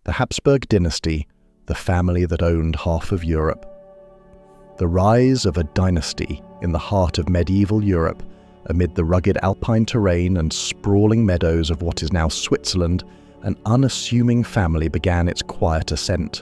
the Habsburg dynasty, the family that owned half of Europe. The rise of a dynasty in the heart of medieval Europe, amid the rugged alpine terrain and sprawling meadows of what is now Switzerland, an unassuming family began its quiet ascent.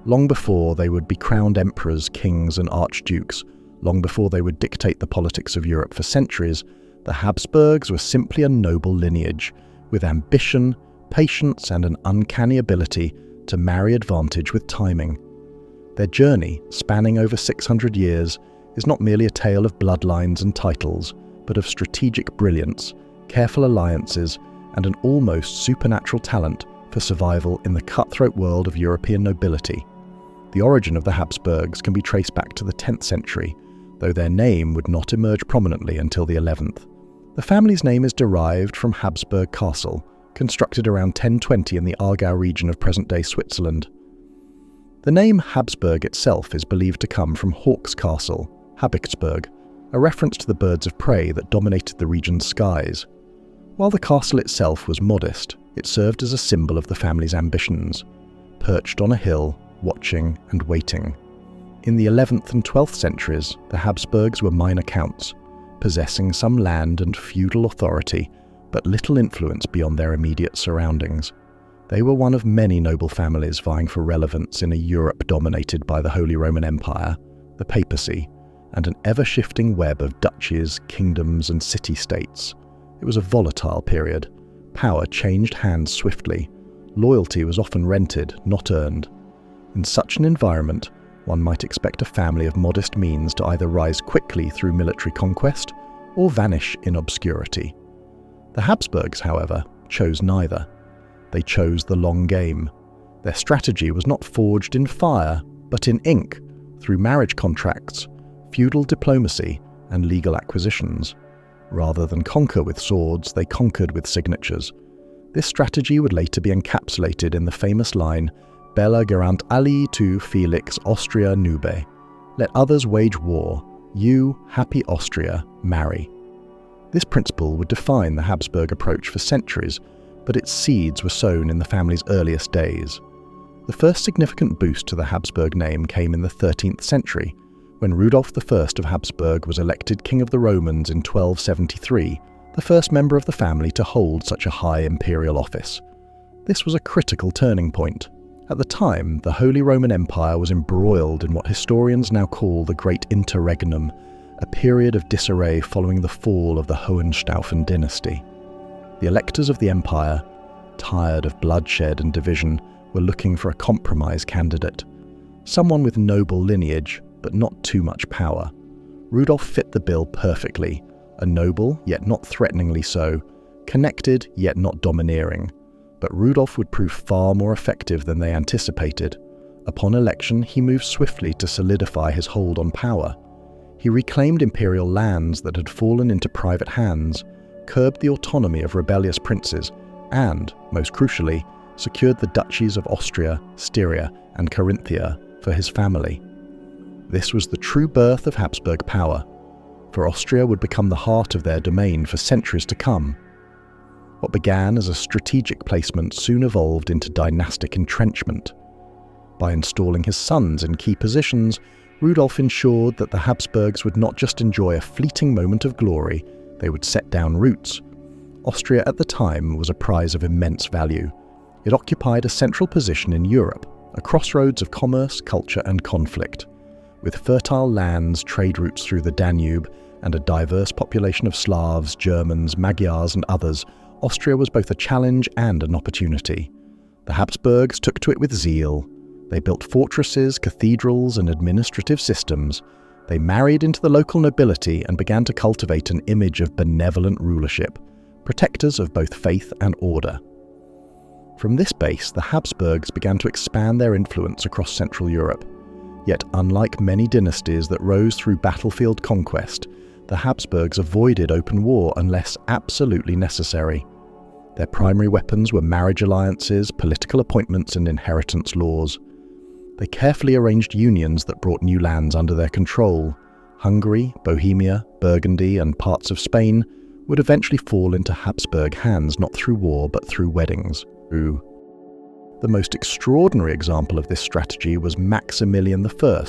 Long before they would be crowned emperors, kings, and archdukes, long before they would dictate the politics of Europe for centuries, the Habsburgs were simply a noble lineage, with ambition, patience, and an uncanny ability to marry advantage with timing. Their journey, spanning over 600 years, is not merely a tale of bloodlines and titles, but of strategic brilliance, careful alliances, and an almost supernatural talent for survival in the cutthroat world of European nobility. The origin of the Habsburgs can be traced back to the 10th century, though their name would not emerge prominently until the 11th. The family's name is derived from Habsburg Castle, constructed around 1020 in the Aargau region of present-day Switzerland. The name Habsburg itself is believed to come from Hawk's Castle, Habichtsburg, a reference to the birds of prey that dominated the region's skies. While the castle itself was modest, it served as a symbol of the family's ambitions, perched on a hill, watching and waiting. In the 11th and 12th centuries, the Habsburgs were minor counts, possessing some land and feudal authority, but little influence beyond their immediate surroundings. They were one of many noble families vying for relevance in a Europe dominated by the Holy Roman Empire, the papacy, and an ever-shifting web of duchies, kingdoms, and city-states. It was a volatile period. Power changed hands swiftly. Loyalty was often rented, not earned. In such an environment, one might expect a family of modest means to either rise quickly through military conquest or vanish in obscurity. The Habsburgs, however, chose neither. They chose the long game. Their strategy was not forged in fire, but in ink, through marriage contracts, feudal diplomacy, and legal acquisitions. Rather than conquer with swords, they conquered with signatures. This strategy would later be encapsulated in the famous line, Bella gerant ali tu Felix Austria nube. Let others wage war, you, happy Austria, marry. This principle would define the Habsburg approach for centuries, but its seeds were sown in the family's earliest days. The first significant boost to the Habsburg name came in the 13th century, when Rudolf I of Habsburg was elected King of the Romans in 1273, the first member of the family to hold such a high imperial office. This was a critical turning point. At the time, the Holy Roman Empire was embroiled in what historians now call the Great Interregnum, a period of disarray following the fall of the Hohenstaufen dynasty. The electors of the empire, tired of bloodshed and division, were looking for a compromise candidate, someone with noble lineage, but not too much power. Rudolf fit the bill perfectly, a noble, yet not threateningly so, connected, yet not domineering. But Rudolf would prove far more effective than they anticipated. Upon election, he moved swiftly to solidify his hold on power. He reclaimed imperial lands that had fallen into private hands, curbed the autonomy of rebellious princes, and, most crucially, secured the duchies of Austria, Styria, and Carinthia for his family. This was the true birth of Habsburg power, for Austria would become the heart of their domain for centuries to come. What began as a strategic placement soon evolved into dynastic entrenchment. By installing his sons in key positions, Rudolf ensured that the Habsburgs would not just enjoy a fleeting moment of glory, they would set down roots. Austria at the time was a prize of immense value. It occupied a central position in Europe, a crossroads of commerce, culture, and conflict. With fertile lands, trade routes through the Danube, and a diverse population of Slavs, Germans, Magyars, and others, Austria was both a challenge and an opportunity. The Habsburgs took to it with zeal. They built fortresses, cathedrals, and administrative systems. They married into the local nobility and began to cultivate an image of benevolent rulership, protectors of both faith and order. From this base, the Habsburgs began to expand their influence across Central Europe. Yet, unlike many dynasties that rose through battlefield conquest, the Habsburgs avoided open war unless absolutely necessary. Their primary weapons were marriage alliances, political appointments, and inheritance laws. They carefully arranged unions that brought new lands under their control. Hungary, Bohemia, Burgundy, and parts of Spain would eventually fall into Habsburg hands not through war but through weddings. The most extraordinary example of this strategy was Maximilian I,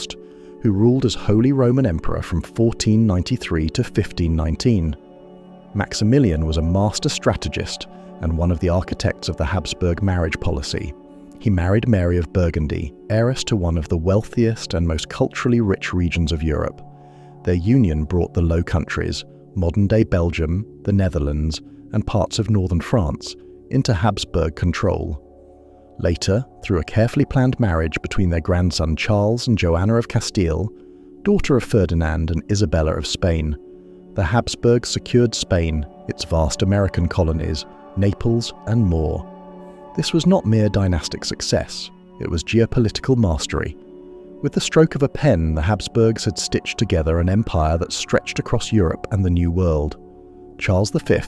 who ruled as Holy Roman Emperor from 1493 to 1519. Maximilian was a master strategist and one of the architects of the Habsburg marriage policy. He married Mary of Burgundy, heiress to one of the wealthiest and most culturally rich regions of Europe. Their union brought the Low Countries, modern-day Belgium, the Netherlands, and parts of northern France, into Habsburg control. Later, through a carefully planned marriage between their grandson Charles and Joanna of Castile, daughter of Ferdinand and Isabella of Spain, the Habsburgs secured Spain, its vast American colonies, Naples, and more. This was not mere dynastic success, it was geopolitical mastery. With the stroke of a pen, the Habsburgs had stitched together an empire that stretched across Europe and the New World. Charles V,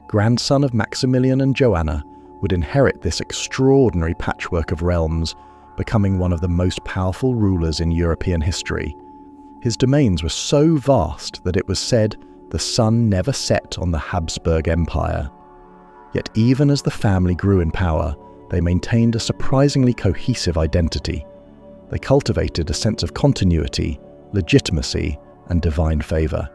grandson of Maximilian and Joanna, would inherit this extraordinary patchwork of realms, becoming one of the most powerful rulers in European history. His domains were so vast that it was said the sun never set on the Habsburg Empire. Yet even as the family grew in power, they maintained a surprisingly cohesive identity. They cultivated a sense of continuity, legitimacy, and divine favour.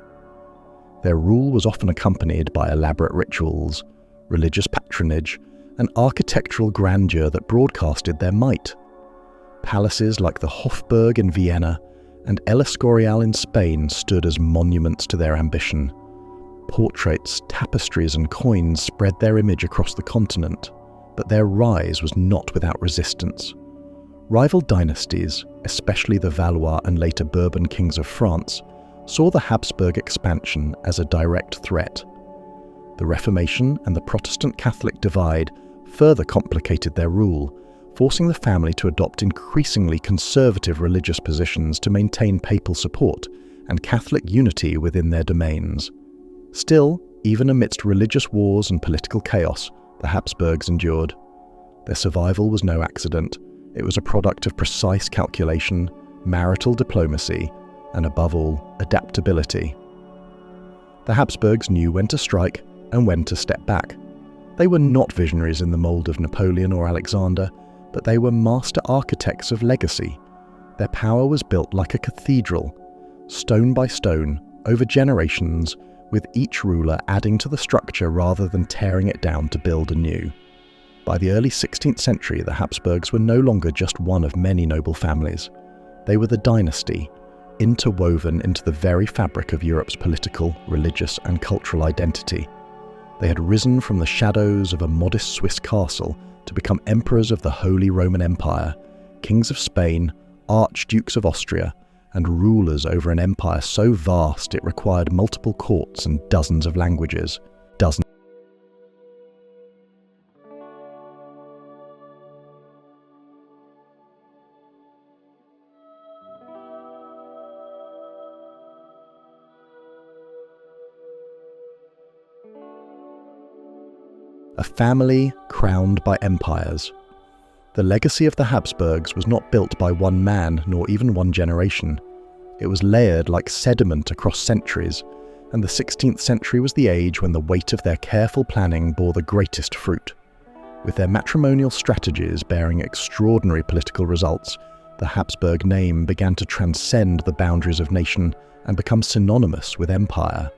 Their rule was often accompanied by elaborate rituals, religious patronage, and architectural grandeur that broadcasted their might. Palaces like the Hofburg in Vienna and El Escorial in Spain stood as monuments to their ambition. Portraits, tapestries, and coins spread their image across the continent, but their rise was not without resistance. Rival dynasties, especially the Valois and later Bourbon kings of France, saw the Habsburg expansion as a direct threat. The Reformation and the Protestant Catholic divide further complicated their rule, forcing the family to adopt increasingly conservative religious positions to maintain papal support and Catholic unity within their domains. Still, even amidst religious wars and political chaos, the Habsburgs endured. Their survival was no accident. It was a product of precise calculation, marital diplomacy, and above all, adaptability. The Habsburgs knew when to strike and when to step back. They were not visionaries in the mold of Napoleon or Alexander, but they were master architects of legacy. Their power was built like a cathedral, stone by stone, over generations, with each ruler adding to the structure rather than tearing it down to build anew. By the early 16th century, the Habsburgs were no longer just one of many noble families. They were the dynasty, interwoven into the very fabric of Europe's political, religious, and cultural identity. They had risen from the shadows of a modest Swiss castle to become emperors of the Holy Roman Empire, kings of Spain, archdukes of Austria, and rulers over an empire so vast it required multiple courts and dozens of languages, a family crowned by empires. The legacy of the Habsburgs was not built by one man nor even one generation. It was layered like sediment across centuries, and the 16th century was the age when the weight of their careful planning bore the greatest fruit. With their matrimonial strategies bearing extraordinary political results, the Habsburg name began to transcend the boundaries of nation and become synonymous with empire.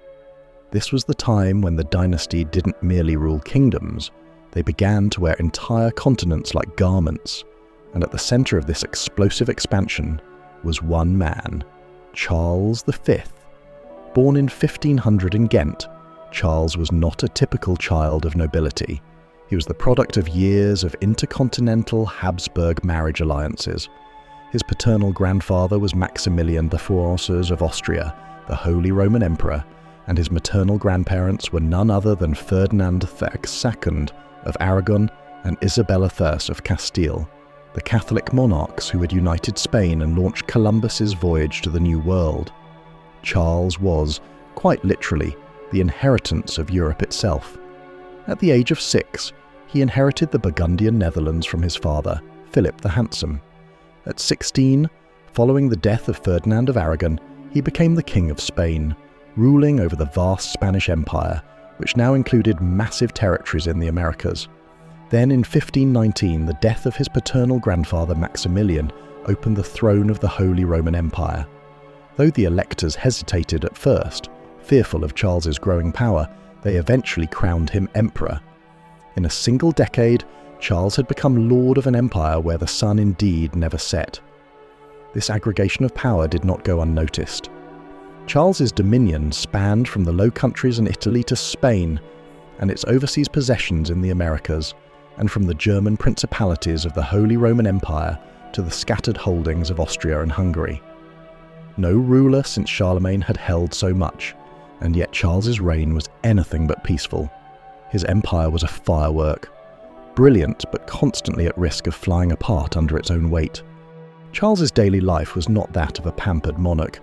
This was the time when the dynasty didn't merely rule kingdoms, they began to wear entire continents like garments, and at the centre of this explosive expansion was one man, Charles V. Born in 1500 in Ghent, Charles was not a typical child of nobility. He was the product of years of intercontinental Habsburg marriage alliances. His paternal grandfather was Maximilian IV of Austria, the Holy Roman Emperor, and his maternal grandparents were none other than Ferdinand II of Aragon and Isabella I of Castile, the Catholic monarchs who had united Spain and launched Columbus's voyage to the New World. Charles was, quite literally, the inheritance of Europe itself. At the age of 6, he inherited the Burgundian Netherlands from his father, Philip the Handsome. At 16, following the death of Ferdinand of Aragon, he became the King of Spain, ruling over the vast Spanish Empire, which now included massive territories in the Americas. Then in 1519, the death of his paternal grandfather Maximilian opened the throne of the Holy Roman Empire. Though the electors hesitated at first, fearful of Charles's growing power, they eventually crowned him emperor. In a single decade, Charles had become lord of an empire where the sun indeed never set. This aggregation of power did not go unnoticed. Charles's dominion spanned from the Low Countries and Italy to Spain and its overseas possessions in the Americas, and from the German principalities of the Holy Roman Empire to the scattered holdings of Austria and Hungary. No ruler since Charlemagne had held so much, and yet Charles's reign was anything but peaceful. His empire was a firework, brilliant but constantly at risk of flying apart under its own weight. Charles's daily life was not that of a pampered monarch.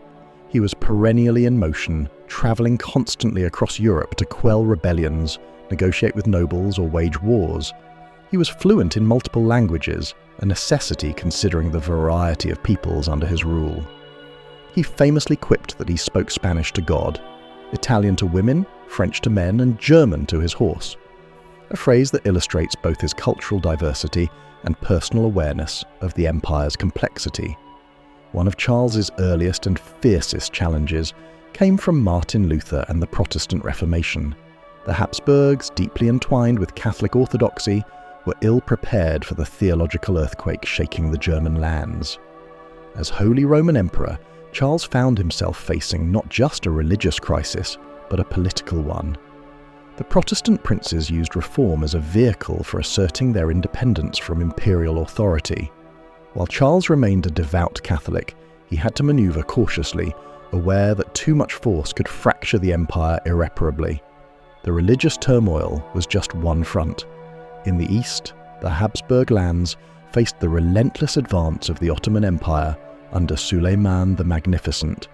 He was perennially in motion, travelling constantly across Europe to quell rebellions, negotiate with nobles or wage wars. He was fluent in multiple languages, a necessity considering the variety of peoples under his rule. He famously quipped that he spoke Spanish to God, Italian to women, French to men, and German to his horse, a phrase that illustrates both his cultural diversity and personal awareness of the empire's complexity. One of Charles's earliest and fiercest challenges came from Martin Luther and the Protestant Reformation. The Habsburgs, deeply entwined with Catholic orthodoxy, were ill-prepared for the theological earthquake shaking the German lands. As Holy Roman Emperor, Charles found himself facing not just a religious crisis, but a political one. The Protestant princes used reform as a vehicle for asserting their independence from imperial authority. While Charles remained a devout Catholic, he had to maneuver cautiously, aware that too much force could fracture the empire irreparably. The religious turmoil was just one front. In the east, the Habsburg lands faced the relentless advance of the Ottoman Empire under Suleiman the Magnificent.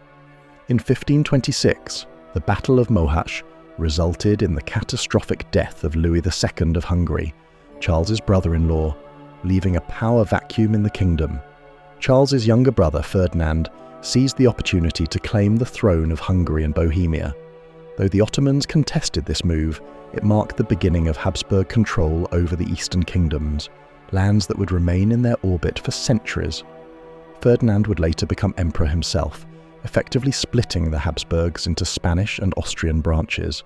In 1526, the Battle of Mohacs resulted in the catastrophic death of Louis II of Hungary, Charles's brother-in-law, leaving a power vacuum in the kingdom. Charles's younger brother, Ferdinand, seized the opportunity to claim the throne of Hungary and Bohemia. Though the Ottomans contested this move, it marked the beginning of Habsburg control over the eastern kingdoms, lands that would remain in their orbit for centuries. Ferdinand would later become emperor himself, effectively splitting the Habsburgs into Spanish and Austrian branches.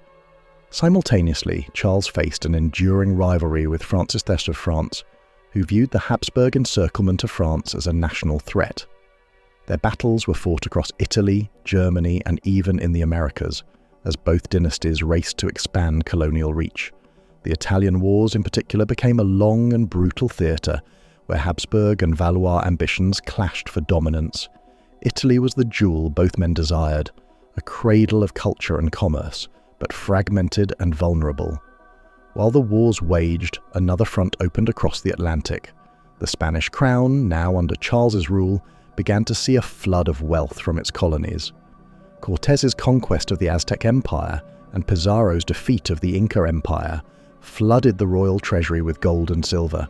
Simultaneously, Charles faced an enduring rivalry with Francis I of France, who viewed the Habsburg encirclement of France as a national threat. Their battles were fought across Italy, Germany, and even in the Americas, as both dynasties raced to expand colonial reach. The Italian Wars in particular became a long and brutal theatre, where Habsburg and Valois ambitions clashed for dominance. Italy was the jewel both men desired, a cradle of culture and commerce, but fragmented and vulnerable. While the wars waged, another front opened across the Atlantic. The Spanish crown, now under Charles's rule, began to see a flood of wealth from its colonies. Cortez's conquest of the Aztec Empire and Pizarro's defeat of the Inca Empire flooded the royal treasury with gold and silver,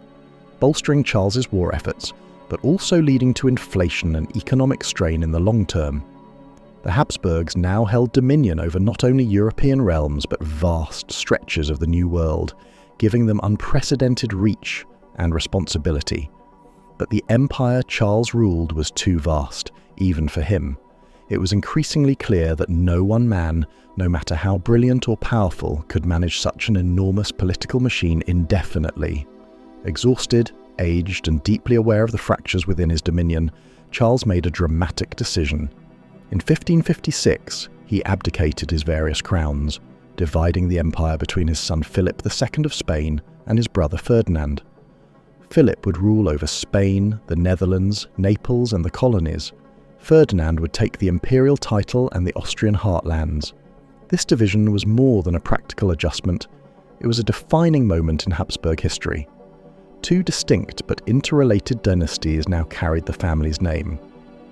bolstering Charles's war efforts, but also leading to inflation and economic strain in the long term. The Habsburgs now held dominion over not only European realms but vast stretches of the New World, giving them unprecedented reach and responsibility. But the empire Charles ruled was too vast, even for him. It was increasingly clear that no one man, no matter how brilliant or powerful, could manage such an enormous political machine indefinitely. Exhausted, aged, and deeply aware of the fractures within his dominion, Charles made a dramatic decision. In 1556, he abdicated his various crowns, dividing the empire between his son Philip II of Spain and his brother Ferdinand. Philip would rule over Spain, the Netherlands, Naples, and the colonies. Ferdinand would take the imperial title and the Austrian heartlands. This division was more than a practical adjustment. It was a defining moment in Habsburg history. Two distinct but interrelated dynasties now carried the family's name: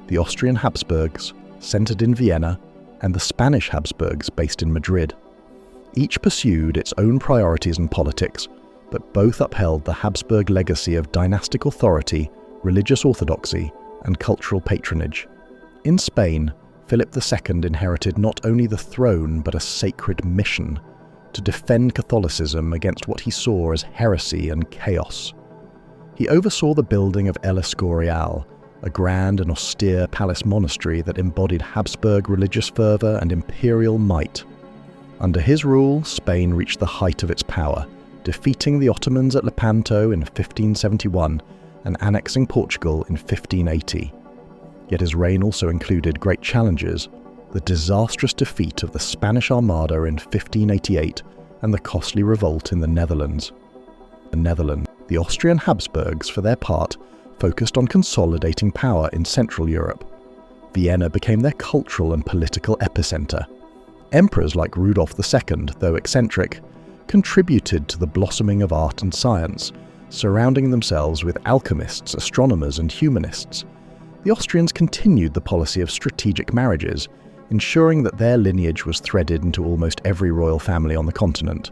the Austrian Habsburgs, centered in Vienna, and the Spanish Habsburgs, based in Madrid. Each pursued its own priorities and politics, but both upheld the Habsburg legacy of dynastic authority, religious orthodoxy, and cultural patronage. In Spain, Philip II inherited not only the throne but a sacred mission: to defend Catholicism against what he saw as heresy and chaos. He oversaw the building of El Escorial, a grand and austere palace monastery that embodied Habsburg religious fervour and imperial might. Under his rule, Spain reached the height of its power, defeating the Ottomans at Lepanto in 1571 and annexing Portugal in 1580. Yet his reign also included great challenges: the disastrous defeat of the Spanish Armada in 1588 and the costly revolt in the Netherlands. The Austrian Habsburgs, for their part, focused on consolidating power in Central Europe. Vienna became their cultural and political epicenter. Emperors like Rudolf II, though eccentric, contributed to the blossoming of art and science, surrounding themselves with alchemists, astronomers, and humanists. The Austrians continued the policy of strategic marriages, ensuring that their lineage was threaded into almost every royal family on the continent.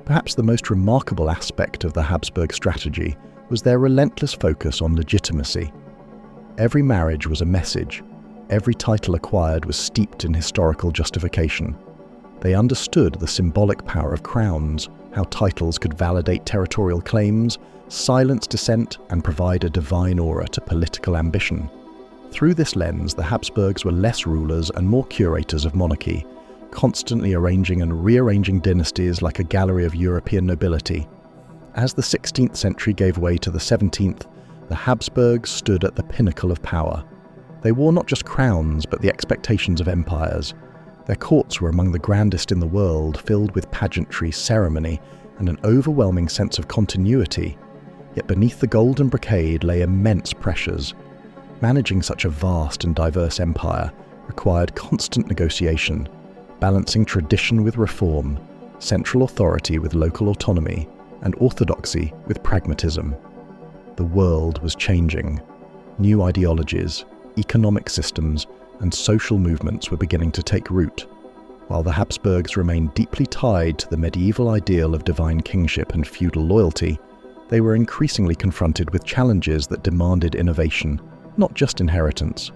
Perhaps the most remarkable aspect of the Habsburg strategy was their relentless focus on legitimacy. Every marriage was a message. Every title acquired was steeped in historical justification. They understood the symbolic power of crowns, how titles could validate territorial claims, silence dissent, and provide a divine aura to political ambition. Through this lens, the Habsburgs were less rulers and more curators of monarchy, constantly arranging and rearranging dynasties like a gallery of European nobility. As the 16th century gave way to the 17th, the Habsburgs stood at the pinnacle of power. They wore not just crowns, but the expectations of empires. Their courts were among the grandest in the world, filled with pageantry, ceremony, and an overwhelming sense of continuity. Yet beneath the golden brocade lay immense pressures. Managing such a vast and diverse empire required constant negotiation, balancing tradition with reform, central authority with local autonomy, and orthodoxy with pragmatism. The world was changing. New ideologies, economic systems, and social movements were beginning to take root. While the Habsburgs remained deeply tied to the medieval ideal of divine kingship and feudal loyalty, they were increasingly confronted with challenges that demanded innovation, not just inheritance.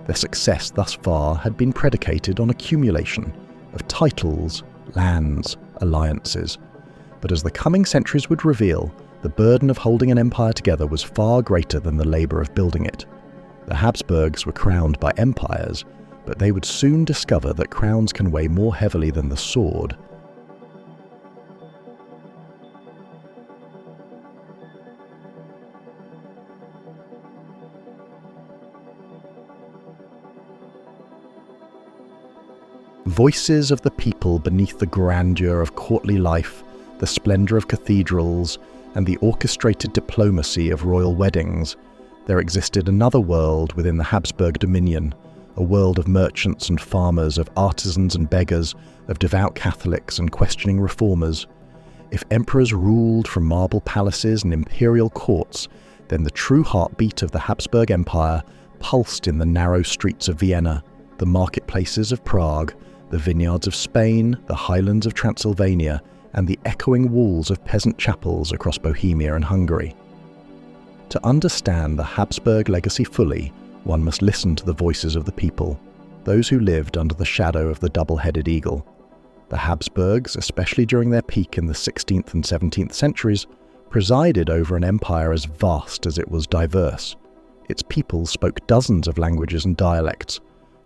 Their success thus far had been predicated on accumulation of titles, lands, alliances. But as the coming centuries would reveal, the burden of holding an empire together was far greater than the labour of building it. The Habsburgs were crowned by empires, but they would soon discover that crowns can weigh more heavily than the sword. Voices of the people beneath the grandeur of courtly life, the splendour of cathedrals, and the orchestrated diplomacy of royal weddings, there existed another world within the Habsburg dominion, a world of merchants and farmers, of artisans and beggars, of devout Catholics and questioning reformers. If emperors ruled from marble palaces and imperial courts, then the true heartbeat of the Habsburg Empire pulsed in the narrow streets of Vienna, the marketplaces of Prague, the vineyards of Spain, the highlands of Transylvania, and the echoing walls of peasant chapels across Bohemia and Hungary. To understand the Habsburg legacy fully, one must listen to the voices of the people, those who lived under the shadow of the double-headed eagle. The Habsburgs, especially during their peak in the 16th and 17th centuries, presided over an empire as vast as it was diverse. Its people spoke dozens of languages and dialects: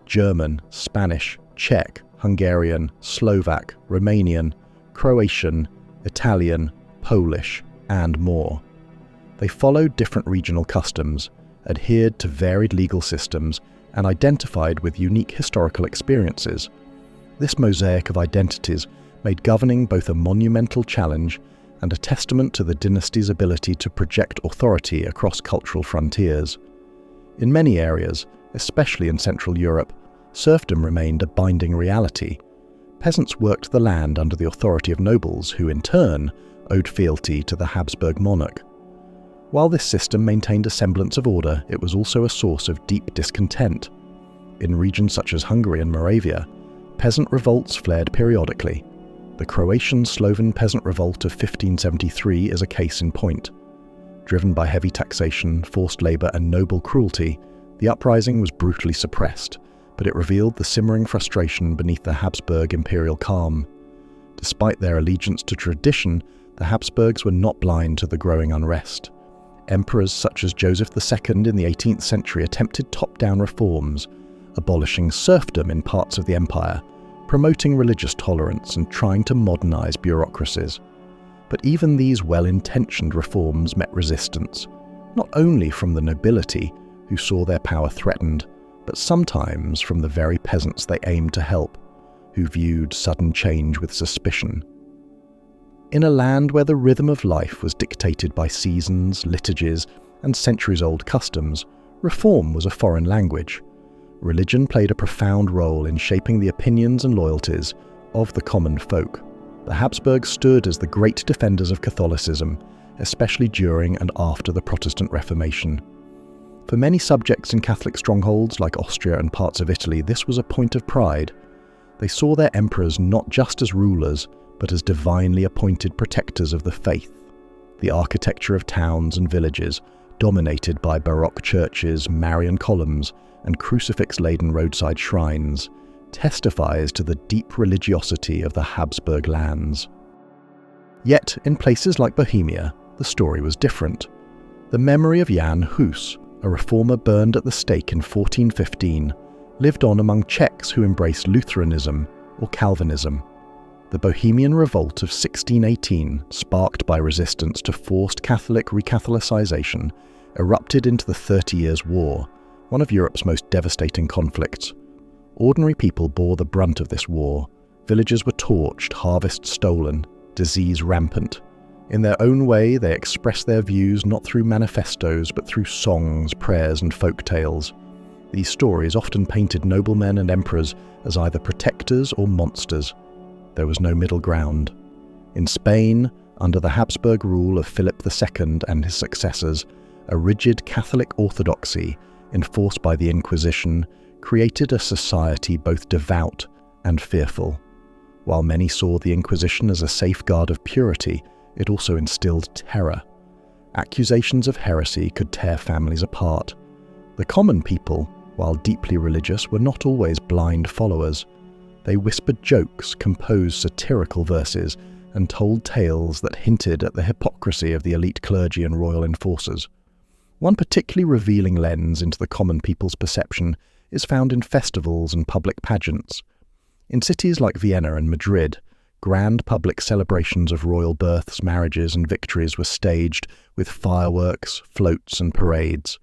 German, Spanish, Czech, Hungarian, Slovak, Romanian, Croatian, Italian, Polish, and more. They followed different regional customs, adhered to varied legal systems, and identified with unique historical experiences. This mosaic of identities made governing both a monumental challenge and a testament to the dynasty's ability to project authority across cultural frontiers. In many areas, especially in Central Europe, serfdom remained a binding reality. Peasants worked the land under the authority of nobles who, in turn, owed fealty to the Habsburg monarch. While this system maintained a semblance of order, it was also a source of deep discontent. In regions such as Hungary and Moravia, peasant revolts flared periodically. The Croatian-Sloven peasant revolt of 1573 is a case in point. Driven by heavy taxation, forced labour and noble cruelty, the uprising was brutally suppressed, but it revealed the simmering frustration beneath the Habsburg imperial calm. Despite their allegiance to tradition, the Habsburgs were not blind to the growing unrest. Emperors such as Joseph II in the 18th century attempted top-down reforms, abolishing serfdom in parts of the empire, promoting religious tolerance and trying to modernize bureaucracies. But even these well-intentioned reforms met resistance, not only from the nobility, who saw their power threatened, but sometimes from the very peasants they aimed to help, who viewed sudden change with suspicion. In a land where the rhythm of life was dictated by seasons, liturgies, and centuries-old customs, reform was a foreign language. Religion played a profound role in shaping the opinions and loyalties of the common folk. The Habsburgs stood as the great defenders of Catholicism, especially during and after the Protestant Reformation. For many subjects in Catholic strongholds like Austria and parts of Italy, this was a point of pride. They saw their emperors not just as rulers, but as divinely appointed protectors of the faith. The architecture of towns and villages, dominated by Baroque churches, Marian columns, and crucifix-laden roadside shrines, testifies to the deep religiosity of the Habsburg lands. Yet, in places like Bohemia, the story was different. The memory of Jan Hus, a reformer burned at the stake in 1415, lived on among Czechs who embraced Lutheranism or Calvinism. The Bohemian Revolt of 1618, sparked by resistance to forced Catholic recatholicization, erupted into the 30 Years' War, one of Europe's most devastating conflicts. Ordinary people bore the brunt of this war. Villages were torched, harvests stolen, disease rampant. In their own way, they expressed their views not through manifestos, but through songs, prayers, and folk tales. These stories often painted noblemen and emperors as either protectors or monsters. There was no middle ground. In Spain, under the Habsburg rule of Philip II and his successors, a rigid Catholic orthodoxy, enforced by the Inquisition, created a society both devout and fearful. While many saw the Inquisition as a safeguard of purity, it also instilled terror. Accusations of heresy could tear families apart. The common people, while deeply religious, were not always blind followers. They whispered jokes, composed satirical verses, and told tales that hinted at the hypocrisy of the elite clergy and royal enforcers. One particularly revealing lens into the common people's perception is found in festivals and public pageants. In cities like Vienna and Madrid, grand public celebrations of royal births, marriages, and victories were staged with fireworks, floats, and parades.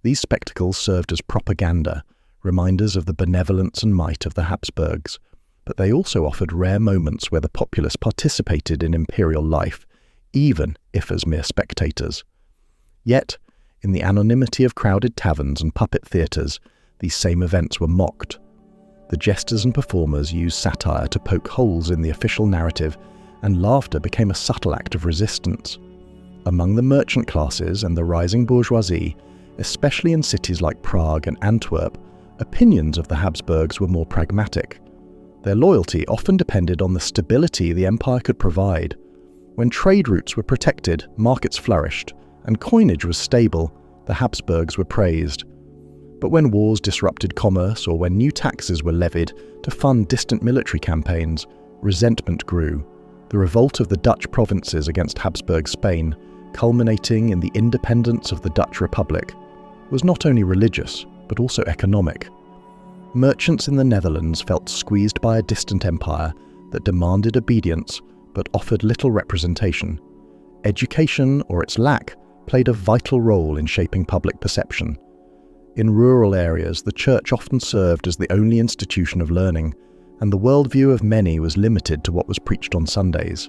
These spectacles served as propaganda, reminders of the benevolence and might of the Habsburgs, but they also offered rare moments where the populace participated in imperial life, even if as mere spectators. Yet, in the anonymity of crowded taverns and puppet theatres, these same events were mocked. The jesters and performers used satire to poke holes in the official narrative, and laughter became a subtle act of resistance. Among the merchant classes and the rising bourgeoisie, especially in cities like Prague and Antwerp, opinions of the Habsburgs were more pragmatic. Their loyalty often depended on the stability the empire could provide. When trade routes were protected, markets flourished, and coinage was stable, the Habsburgs were praised. But when wars disrupted commerce or when new taxes were levied to fund distant military campaigns, resentment grew. The revolt of the Dutch provinces against Habsburg Spain, culminating in the independence of the Dutch Republic, was not only religious, but also economic. Merchants in the Netherlands felt squeezed by a distant empire that demanded obedience but offered little representation. Education, or its lack, played a vital role in shaping public perception. In rural areas, the church often served as the only institution of learning, and the worldview of many was limited to what was preached on Sundays.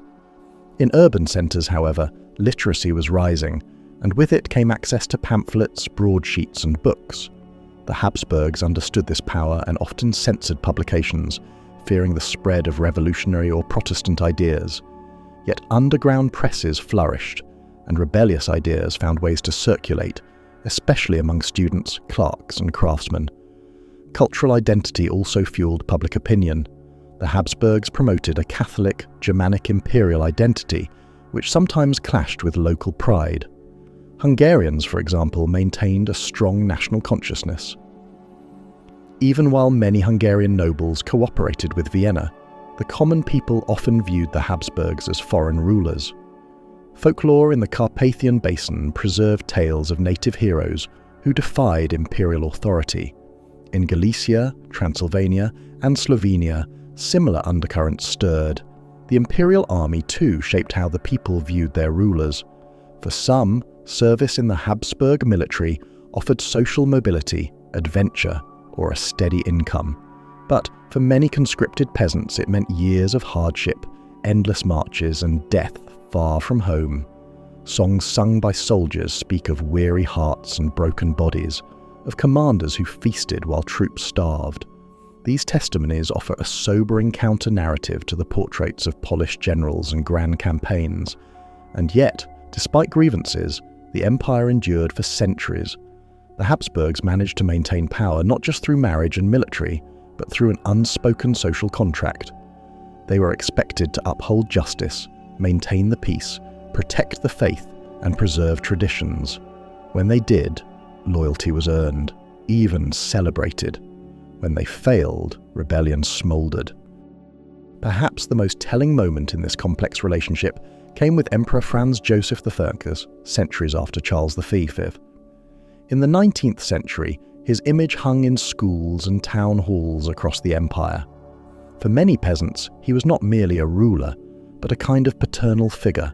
In urban centres, however, literacy was rising, and with it came access to pamphlets, broadsheets, and books. The Habsburgs understood this power and often censored publications, fearing the spread of revolutionary or Protestant ideas. Yet underground presses flourished, and rebellious ideas found ways to circulate, especially among students, clerks, and craftsmen. Cultural identity also fueled public opinion. The Habsburgs promoted a Catholic, Germanic imperial identity, which sometimes clashed with local pride. Hungarians, for example, maintained a strong national consciousness. Even while many Hungarian nobles cooperated with Vienna, the common people often viewed the Habsburgs as foreign rulers. Folklore in the Carpathian Basin preserved tales of native heroes who defied imperial authority. In Galicia, Transylvania, and Slovenia, similar undercurrents stirred. The imperial army too shaped how the people viewed their rulers. For some, service in the Habsburg military offered social mobility, adventure, or a steady income. But for many conscripted peasants, it meant years of hardship, endless marches, and death far from home. Songs sung by soldiers speak of weary hearts and broken bodies, of commanders who feasted while troops starved. These testimonies offer a sobering counter-narrative to the portraits of polished generals and grand campaigns. And yet, despite grievances, the empire endured for centuries. The Habsburgs managed to maintain power not just through marriage and military, but through an unspoken social contract. They were expected to uphold justice, maintain the peace, protect the faith, and preserve traditions. When they did, loyalty was earned, even celebrated. When they failed, rebellion smouldered. Perhaps the most telling moment in this complex relationship came with Emperor Franz Joseph I, centuries after Charles V. In the 19th century, his image hung in schools and town halls across the empire. For many peasants, he was not merely a ruler, but a kind of paternal figure.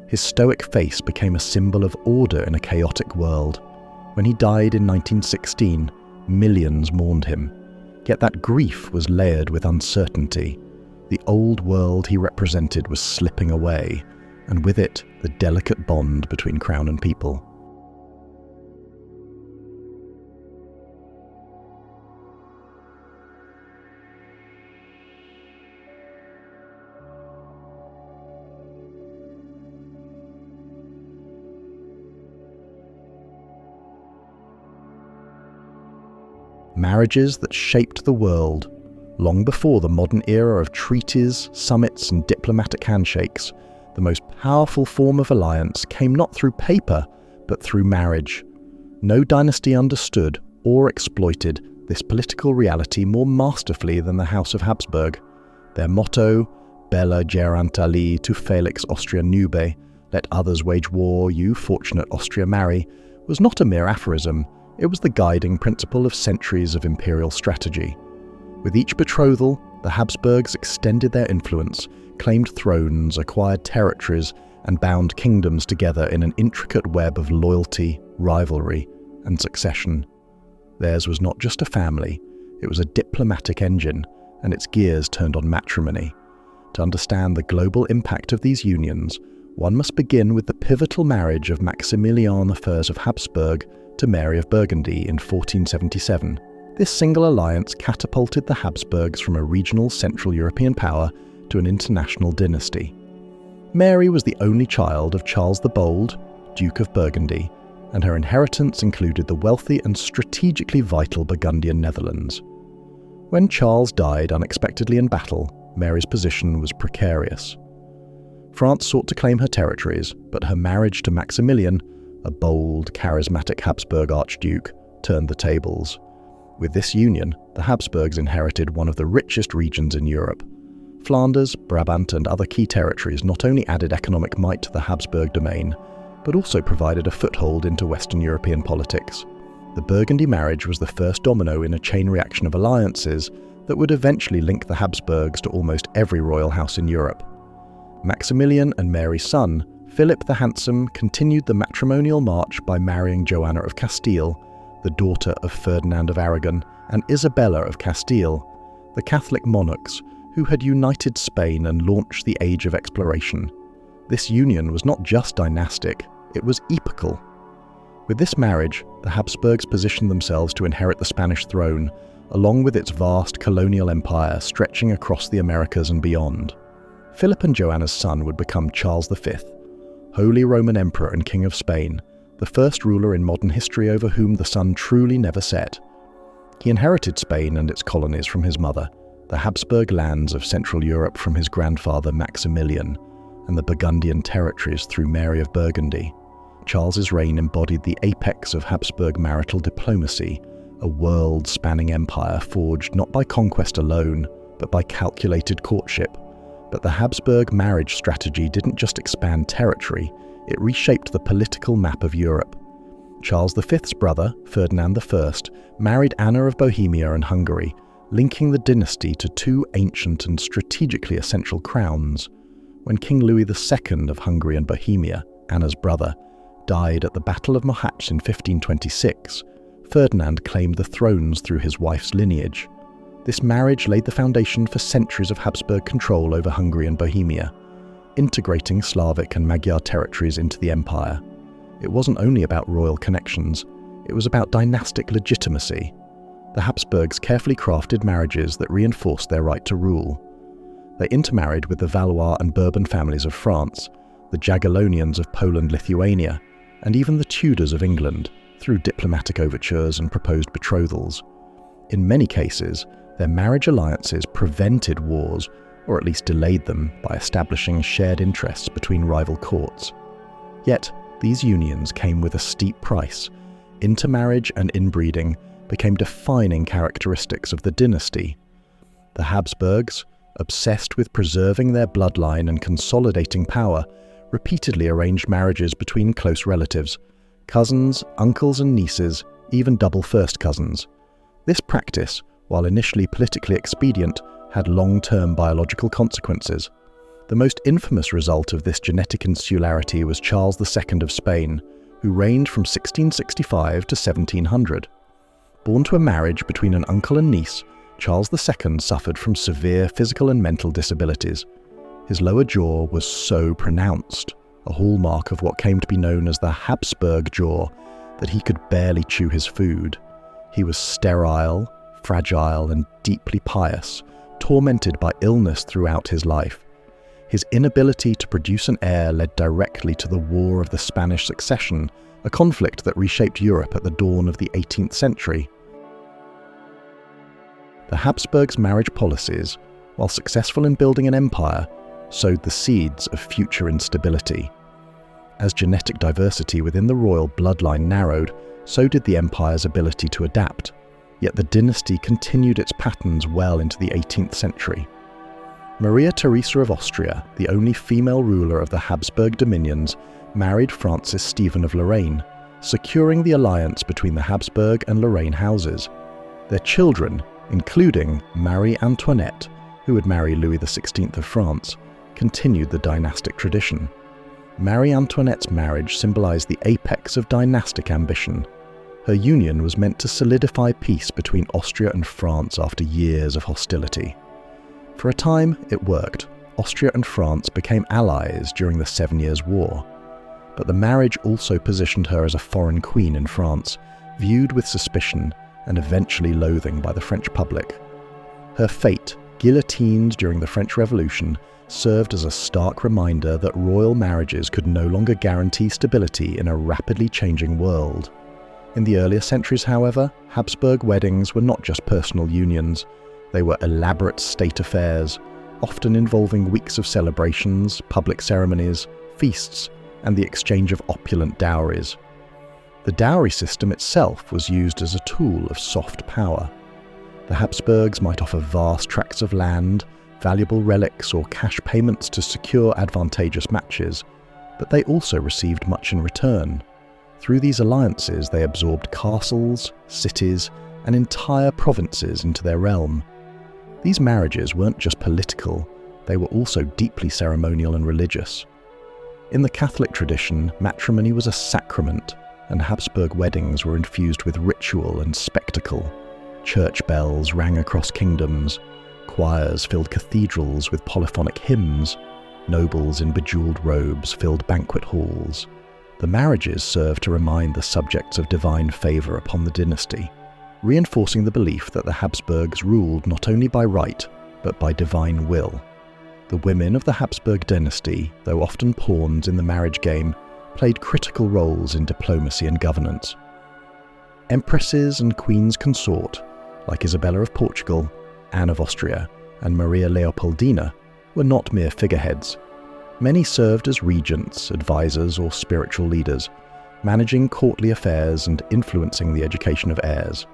His stoic face became a symbol of order in a chaotic world. When he died in 1916, millions mourned him. Yet that grief was layered with uncertainty. The old world he represented was slipping away, and with it, the delicate bond between crown and people. Marriages that shaped the world. Long before the modern era of treaties, summits, and diplomatic handshakes, the most powerful form of alliance came not through paper, but through marriage. No dynasty understood or exploited this political reality more masterfully than the House of Habsburg. Their motto, Bella gerant ali tu felix Austria nube, let others wage war, you fortunate Austria marry, was not a mere aphorism. It was the guiding principle of centuries of imperial strategy. With each betrothal, the Habsburgs extended their influence, claimed thrones, acquired territories, and bound kingdoms together in an intricate web of loyalty, rivalry, and succession. Theirs was not just a family, it was a diplomatic engine, and its gears turned on matrimony. To understand the global impact of these unions, one must begin with the pivotal marriage of Maximilian I of Habsburg to Mary of Burgundy in 1477. This single alliance catapulted the Habsburgs from a regional Central European power to an international dynasty. Mary was the only child of Charles the Bold, Duke of Burgundy, and her inheritance included the wealthy and strategically vital Burgundian Netherlands. When Charles died unexpectedly in battle, Mary's position was precarious. France sought to claim her territories, but her marriage to Maximilian, a bold, charismatic Habsburg archduke, turned the tables. With this union, the Habsburgs inherited one of the richest regions in Europe. Flanders, Brabant, and other key territories not only added economic might to the Habsburg domain, but also provided a foothold into Western European politics. The Burgundy marriage was the first domino in a chain reaction of alliances that would eventually link the Habsburgs to almost every royal house in Europe. Maximilian and Mary's son, Philip the Handsome, continued the matrimonial march by marrying Joanna of Castile, the daughter of Ferdinand of Aragon, and Isabella of Castile, the Catholic monarchs who had united Spain and launched the Age of Exploration. This union was not just dynastic, it was epochal. With this marriage, the Habsburgs positioned themselves to inherit the Spanish throne, along with its vast colonial empire stretching across the Americas and beyond. Philip and Joanna's son would become Charles V, Holy Roman Emperor and King of Spain, the first ruler in modern history over whom the sun truly never set. He inherited Spain and its colonies from his mother, the Habsburg lands of Central Europe from his grandfather Maximilian, and the Burgundian territories through Mary of Burgundy. Charles's reign embodied the apex of Habsburg marital diplomacy, a world-spanning empire forged not by conquest alone, but by calculated courtship. But the Habsburg marriage strategy didn't just expand territory, it reshaped the political map of Europe. Charles V's brother, Ferdinand I, married Anna of Bohemia and Hungary, linking the dynasty to two ancient and strategically essential crowns. When King Louis II of Hungary and Bohemia, Anna's brother, died at the Battle of Mohács in 1526, Ferdinand claimed the thrones through his wife's lineage. This marriage laid the foundation for centuries of Habsburg control over Hungary and Bohemia, integrating Slavic and Magyar territories into the empire. It wasn't only about royal connections, it was about dynastic legitimacy. The Habsburgs carefully crafted marriages that reinforced their right to rule. They intermarried with the Valois and Bourbon families of France, the Jagiellonians of Poland-Lithuania, and even the Tudors of England, through diplomatic overtures and proposed betrothals. In many cases, their marriage alliances prevented wars, or at least delayed them by establishing shared interests between rival courts. Yet, these unions came with a steep price. Intermarriage and inbreeding became defining characteristics of the dynasty. The Habsburgs, obsessed with preserving their bloodline and consolidating power, repeatedly arranged marriages between close relatives, cousins, uncles and nieces, even double first cousins. This practice, while initially politically expedient, had long-term biological consequences. The most infamous result of this genetic insularity was Charles II of Spain, who reigned from 1665 to 1700. Born to a marriage between an uncle and niece, Charles II suffered from severe physical and mental disabilities. His lower jaw was so pronounced, a hallmark of what came to be known as the Habsburg jaw, that he could barely chew his food. He was sterile, fragile, and deeply pious, tormented by illness throughout his life. His inability to produce an heir led directly to the War of the Spanish Succession, a conflict that reshaped Europe at the dawn of the 18th century. The Habsburgs' marriage policies, while successful in building an empire, sowed the seeds of future instability. As genetic diversity within the royal bloodline narrowed, so did the empire's ability to adapt. Yet the dynasty continued its patterns well into the 18th century. Maria Theresa of Austria, the only female ruler of the Habsburg dominions, married Francis Stephen of Lorraine, securing the alliance between the Habsburg and Lorraine houses. Their children, including Marie Antoinette, who would marry Louis XVI of France, continued the dynastic tradition. Marie Antoinette's marriage symbolized the apex of dynastic ambition. Her union was meant to solidify peace between Austria and France after years of hostility. For a time, it worked. Austria and France became allies during the 7 Years' War. But the marriage also positioned her as a foreign queen in France, viewed with suspicion and eventually loathing by the French public. Her fate, guillotined during the French Revolution, served as a stark reminder that royal marriages could no longer guarantee stability in a rapidly changing world. In the earlier centuries, however, Habsburg weddings were not just personal unions. They were elaborate state affairs, often involving weeks of celebrations, public ceremonies, feasts, and the exchange of opulent dowries. The dowry system itself was used as a tool of soft power. The Habsburgs might offer vast tracts of land, valuable relics, or cash payments to secure advantageous matches, but they also received much in return. Through these alliances, they absorbed castles, cities, and entire provinces into their realm. These marriages weren't just political, they were also deeply ceremonial and religious. In the Catholic tradition, matrimony was a sacrament, and Habsburg weddings were infused with ritual and spectacle. Church bells rang across kingdoms, choirs filled cathedrals with polyphonic hymns, nobles in bejeweled robes filled banquet halls. The marriages served to remind the subjects of divine favour upon the dynasty, reinforcing the belief that the Habsburgs ruled not only by right, but by divine will. The women of the Habsburg dynasty, though often pawns in the marriage game, played critical roles in diplomacy and governance. Empresses and queens consort, like Isabella of Portugal, Anne of Austria, and Maria Leopoldina, were not mere figureheads. Many served as regents, advisors, or spiritual leaders, managing courtly affairs and influencing the education of heirs.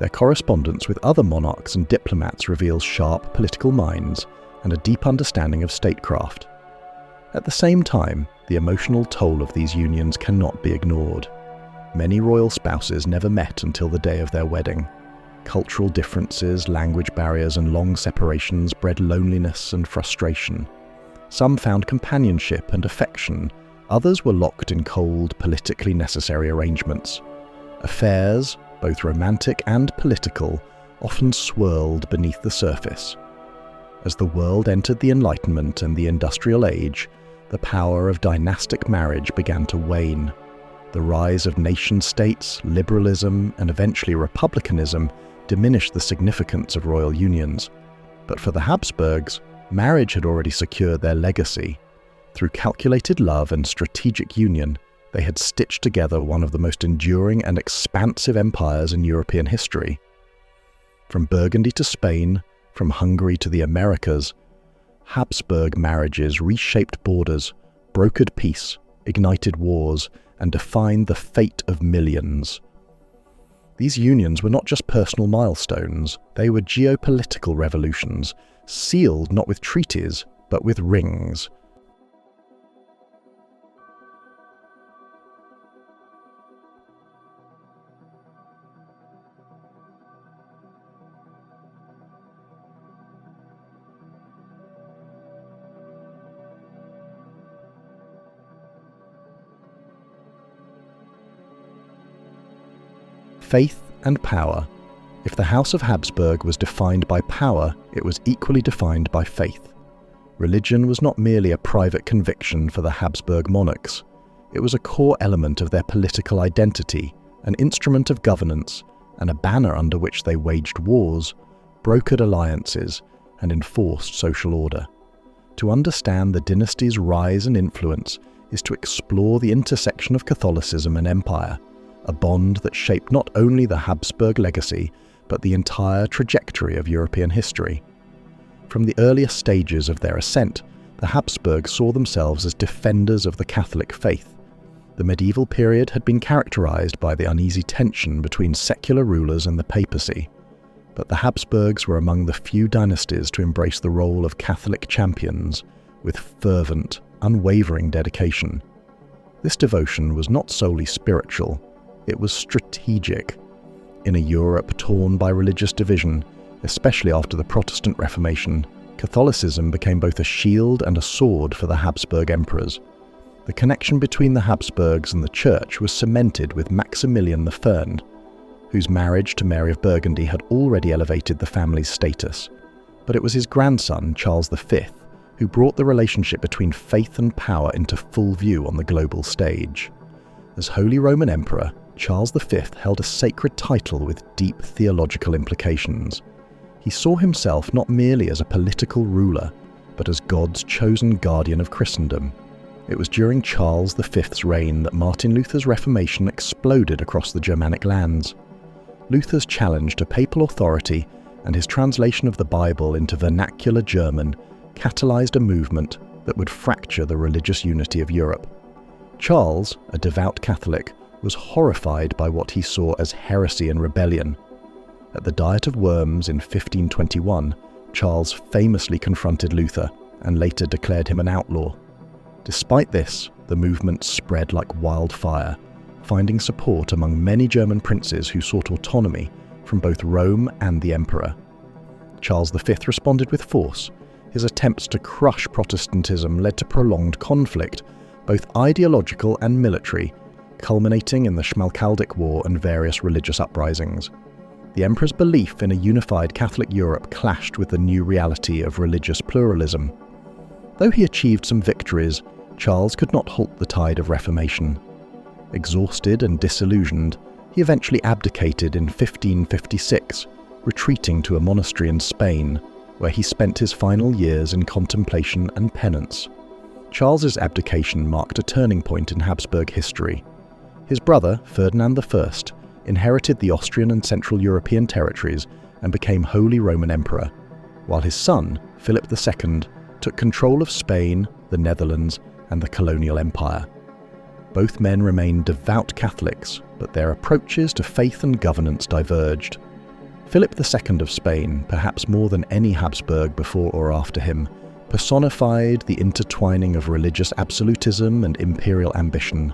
Their correspondence with other monarchs and diplomats reveals sharp political minds and a deep understanding of statecraft. At the same time, the emotional toll of these unions cannot be ignored. Many royal spouses never met until the day of their wedding. Cultural differences, language barriers, and long separations bred loneliness and frustration. Some found companionship and affection, others were locked in cold, politically necessary arrangements. Affairs, both romantic and political, often swirled beneath the surface. As the world entered the Enlightenment and the Industrial Age, the power of dynastic marriage began to wane. The rise of nation-states, liberalism, and eventually republicanism diminished the significance of royal unions. But for the Habsburgs, marriage had already secured their legacy. Through calculated love and strategic union, they had stitched together one of the most enduring and expansive empires in European history. From Burgundy to Spain, from Hungary to the Americas, Habsburg marriages reshaped borders, brokered peace, ignited wars, and defined the fate of millions. These unions were not just personal milestones, they were geopolitical revolutions, sealed not with treaties, but with rings. Faith and power. If the House of Habsburg was defined by power, it was equally defined by faith. Religion was not merely a private conviction for the Habsburg monarchs. It was a core element of their political identity, an instrument of governance, and a banner under which they waged wars, brokered alliances, and enforced social order. To understand the dynasty's rise and influence is to explore the intersection of Catholicism and empire, a bond that shaped not only the Habsburg legacy, but the entire trajectory of European history. From the earliest stages of their ascent, the Habsburgs saw themselves as defenders of the Catholic faith. The medieval period had been characterized by the uneasy tension between secular rulers and the papacy, but the Habsburgs were among the few dynasties to embrace the role of Catholic champions with fervent, unwavering dedication. This devotion was not solely spiritual, it was strategic. In a Europe torn by religious division, especially after the Protestant Reformation, Catholicism became both a shield and a sword for the Habsburg emperors. The connection between the Habsburgs and the Church was cemented with Maximilian the Fern, whose marriage to Mary of Burgundy had already elevated the family's status. But it was his grandson, Charles V, who brought the relationship between faith and power into full view on the global stage. As Holy Roman Emperor, Charles V held a sacred title with deep theological implications. He saw himself not merely as a political ruler, but as God's chosen guardian of Christendom. It was during Charles V's reign that Martin Luther's Reformation exploded across the Germanic lands. Luther's challenge to papal authority and his translation of the Bible into vernacular German catalyzed a movement that would fracture the religious unity of Europe. Charles, a devout Catholic, was horrified by what he saw as heresy and rebellion. At the Diet of Worms in 1521, Charles famously confronted Luther and later declared him an outlaw. Despite this, the movement spread like wildfire, finding support among many German princes who sought autonomy from both Rome and the Emperor. Charles V responded with force. His attempts to crush Protestantism led to prolonged conflict, both ideological and military, culminating in the Schmalkaldic War and various religious uprisings. The emperor's belief in a unified Catholic Europe clashed with the new reality of religious pluralism. Though he achieved some victories, Charles could not halt the tide of Reformation. Exhausted and disillusioned, he eventually abdicated in 1556, retreating to a monastery in Spain, where he spent his final years in contemplation and penance. Charles's abdication marked a turning point in Habsburg history. His brother, Ferdinand I, inherited the Austrian and Central European territories and became Holy Roman Emperor, while his son, Philip II, took control of Spain, the Netherlands, and the colonial empire. Both men remained devout Catholics, but their approaches to faith and governance diverged. Philip II of Spain, perhaps more than any Habsburg before or after him, personified the intertwining of religious absolutism and imperial ambition.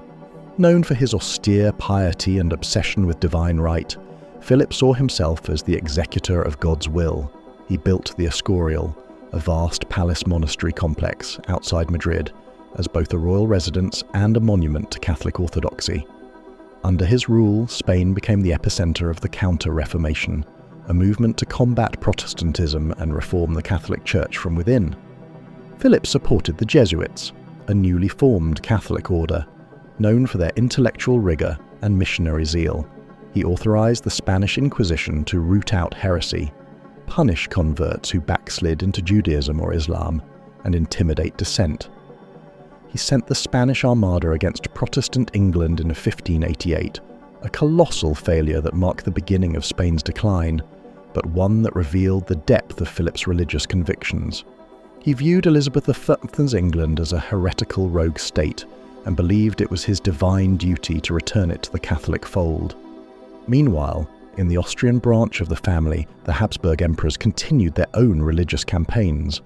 Known for his austere piety and obsession with divine right, Philip saw himself as the executor of God's will. He built the Escorial, a vast palace monastery complex outside Madrid, as both a royal residence and a monument to Catholic orthodoxy. Under his rule, Spain became the epicenter of the Counter-Reformation, a movement to combat Protestantism and reform the Catholic Church from within. Philip supported the Jesuits, a newly formed Catholic order, known for their intellectual rigor and missionary zeal. He authorized the Spanish Inquisition to root out heresy, punish converts who backslid into Judaism or Islam, and intimidate dissent. He sent the Spanish Armada against Protestant England in 1588, a colossal failure that marked the beginning of Spain's decline, but one that revealed the depth of Philip's religious convictions. He viewed Elizabeth I's England as a heretical rogue state and believed it was his divine duty to return it to the Catholic fold. Meanwhile, in the Austrian branch of the family, the Habsburg emperors continued their own religious campaigns.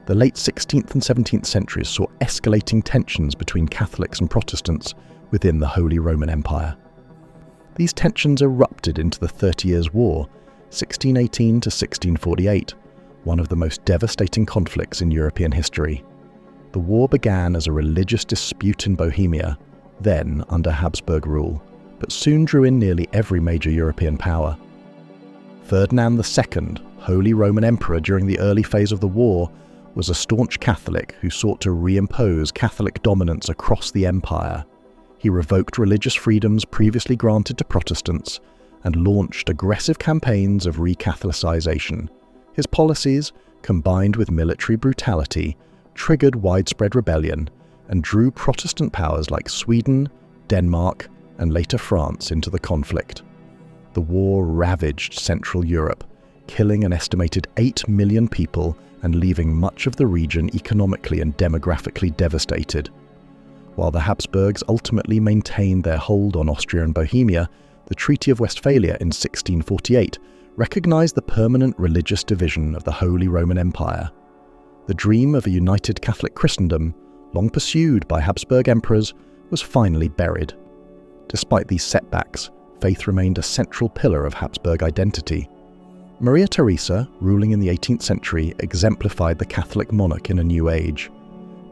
The late 16th and 17th centuries saw escalating tensions between Catholics and Protestants within the Holy Roman Empire. These tensions erupted into the 30 Years' War, 1618 to 1648, one of the most devastating conflicts in European history. The war began as a religious dispute in Bohemia, then under Habsburg rule, but soon drew in nearly every major European power. Ferdinand II, Holy Roman Emperor during the early phase of the war, was a staunch Catholic who sought to reimpose Catholic dominance across the empire. He revoked religious freedoms previously granted to Protestants and launched aggressive campaigns of re-Catholicization. His policies, combined with military brutality, triggered widespread rebellion and drew Protestant powers like Sweden, Denmark, and later France into the conflict. The war ravaged Central Europe, killing an estimated 8 million people and leaving much of the region economically and demographically devastated. While the Habsburgs ultimately maintained their hold on Austria and Bohemia, the Treaty of Westphalia in 1648 recognized the permanent religious division of the Holy Roman Empire. The dream of a united Catholic Christendom, long pursued by Habsburg emperors, was finally buried. Despite these setbacks, faith remained a central pillar of Habsburg identity. Maria Theresa, ruling in the 18th century, exemplified the Catholic monarch in a new age.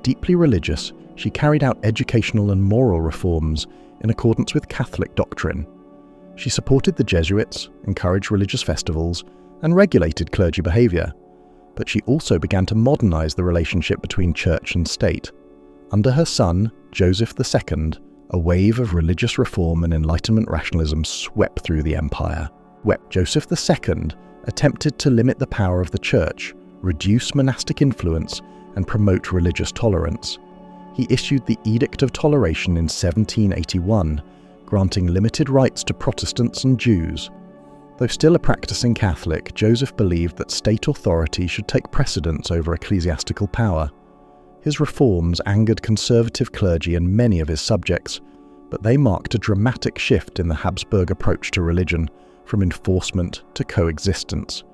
Deeply religious, she carried out educational and moral reforms in accordance with Catholic doctrine. She supported the Jesuits, encouraged religious festivals, and regulated clergy behavior. But she also began to modernize the relationship between church and state. Under her son, Joseph II, a wave of religious reform and Enlightenment rationalism swept through the empire. Joseph II attempted to limit the power of the church, reduce monastic influence, and promote religious tolerance. He issued the Edict of Toleration in 1781, granting limited rights to Protestants and Jews. Though still a practicing Catholic, Joseph believed that state authority should take precedence over ecclesiastical power. His reforms angered conservative clergy and many of his subjects, but they marked a dramatic shift in the Habsburg approach to religion, from enforcement to coexistence.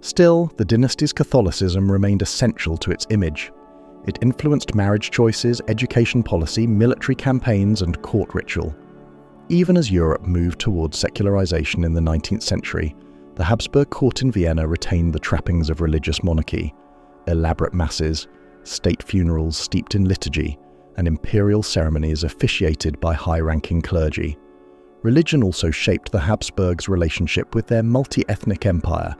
Still, the dynasty's Catholicism remained essential to its image. It influenced marriage choices, education policy, military campaigns, and court ritual. Even as Europe moved towards secularization in the 19th century, the Habsburg court in Vienna retained the trappings of religious monarchy: elaborate masses, state funerals steeped in liturgy, and imperial ceremonies officiated by high-ranking clergy. Religion also shaped the Habsburgs' relationship with their multi-ethnic empire.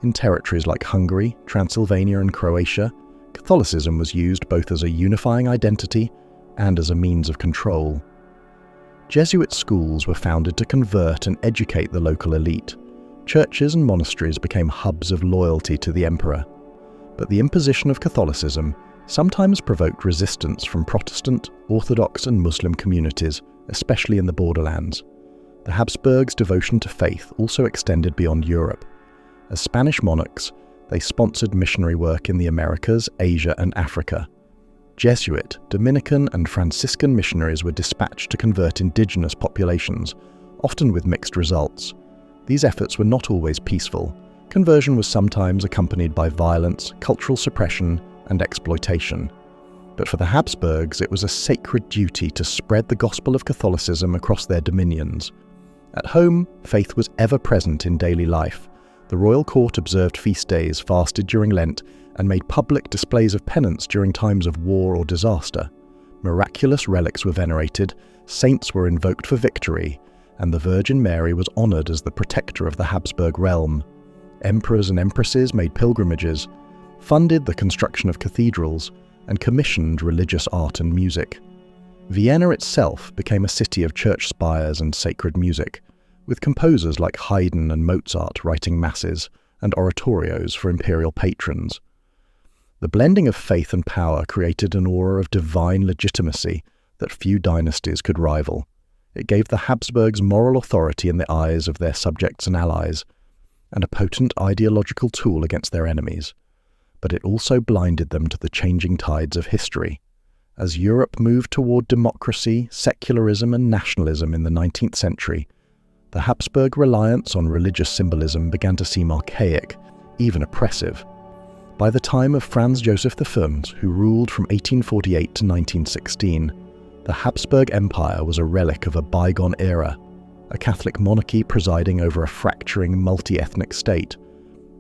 In territories like Hungary, Transylvania, and Croatia, Catholicism was used both as a unifying identity and as a means of control. Jesuit schools were founded to convert and educate the local elite. Churches and monasteries became hubs of loyalty to the emperor. But the imposition of Catholicism sometimes provoked resistance from Protestant, Orthodox, and Muslim communities, especially in the borderlands. The Habsburgs' devotion to faith also extended beyond Europe. As Spanish monarchs, they sponsored missionary work in the Americas, Asia, and Africa. Jesuit, Dominican, and Franciscan missionaries were dispatched to convert indigenous populations, often with mixed results. These efforts were not always peaceful. Conversion was sometimes accompanied by violence, cultural suppression, and exploitation. But for the Habsburgs, it was a sacred duty to spread the gospel of Catholicism across their dominions. At home, faith was ever present in daily life. The royal court observed feast days, fasted during Lent, and made public displays of penance during times of war or disaster. Miraculous relics were venerated, saints were invoked for victory, and the Virgin Mary was honoured as the protector of the Habsburg realm. Emperors and empresses made pilgrimages, funded the construction of cathedrals, and commissioned religious art and music. Vienna itself became a city of church spires and sacred music, with composers like Haydn and Mozart writing masses and oratorios for imperial patrons. The blending of faith and power created an aura of divine legitimacy that few dynasties could rival. It gave the Habsburgs moral authority in the eyes of their subjects and allies, and a potent ideological tool against their enemies. But it also blinded them to the changing tides of history. As Europe moved toward democracy, secularism, and nationalism in the 19th century, the Habsburg reliance on religious symbolism began to seem archaic, even oppressive. By the time of Franz Joseph I, who ruled from 1848 to 1916, the Habsburg Empire was a relic of a bygone era, a Catholic monarchy presiding over a fracturing multi-ethnic state.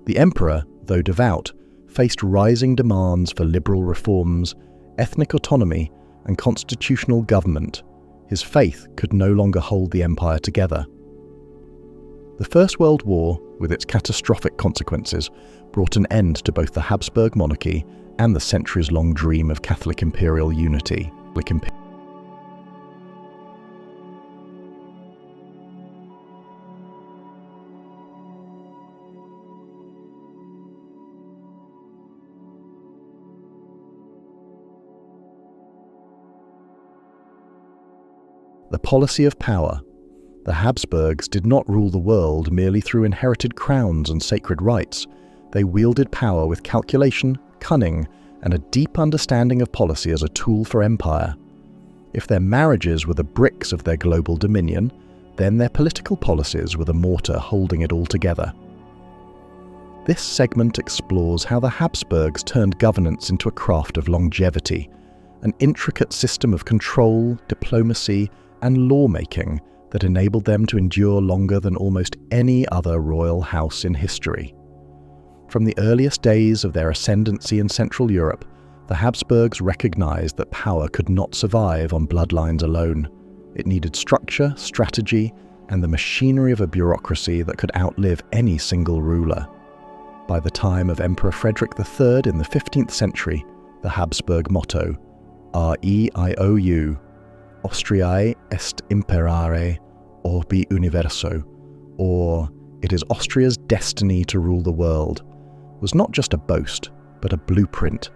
The emperor, though devout, faced rising demands for liberal reforms, ethnic autonomy, and constitutional government. His faith could no longer hold the empire together. The First World War, with its catastrophic consequences, brought an end to both the Habsburg monarchy and the centuries-long dream of Catholic imperial unity. The policy of power. The Habsburgs did not rule the world merely through inherited crowns and sacred rights. They wielded power with calculation, cunning, and a deep understanding of policy as a tool for empire. If their marriages were the bricks of their global dominion, then their political policies were the mortar holding it all together. This segment explores how the Habsburgs turned governance into a craft of longevity, an intricate system of control, diplomacy, and lawmaking that enabled them to endure longer than almost any other royal house in history. From the earliest days of their ascendancy in Central Europe, the Habsburgs recognized that power could not survive on bloodlines alone. It needed structure, strategy, and the machinery of a bureaucracy that could outlive any single ruler. By the time of Emperor Frederick III in the 15th century, the Habsburg motto, Reiou, Austriae est imperare orbi universo, or "It is Austria's destiny to rule the world," was not just a boast, but a blueprint.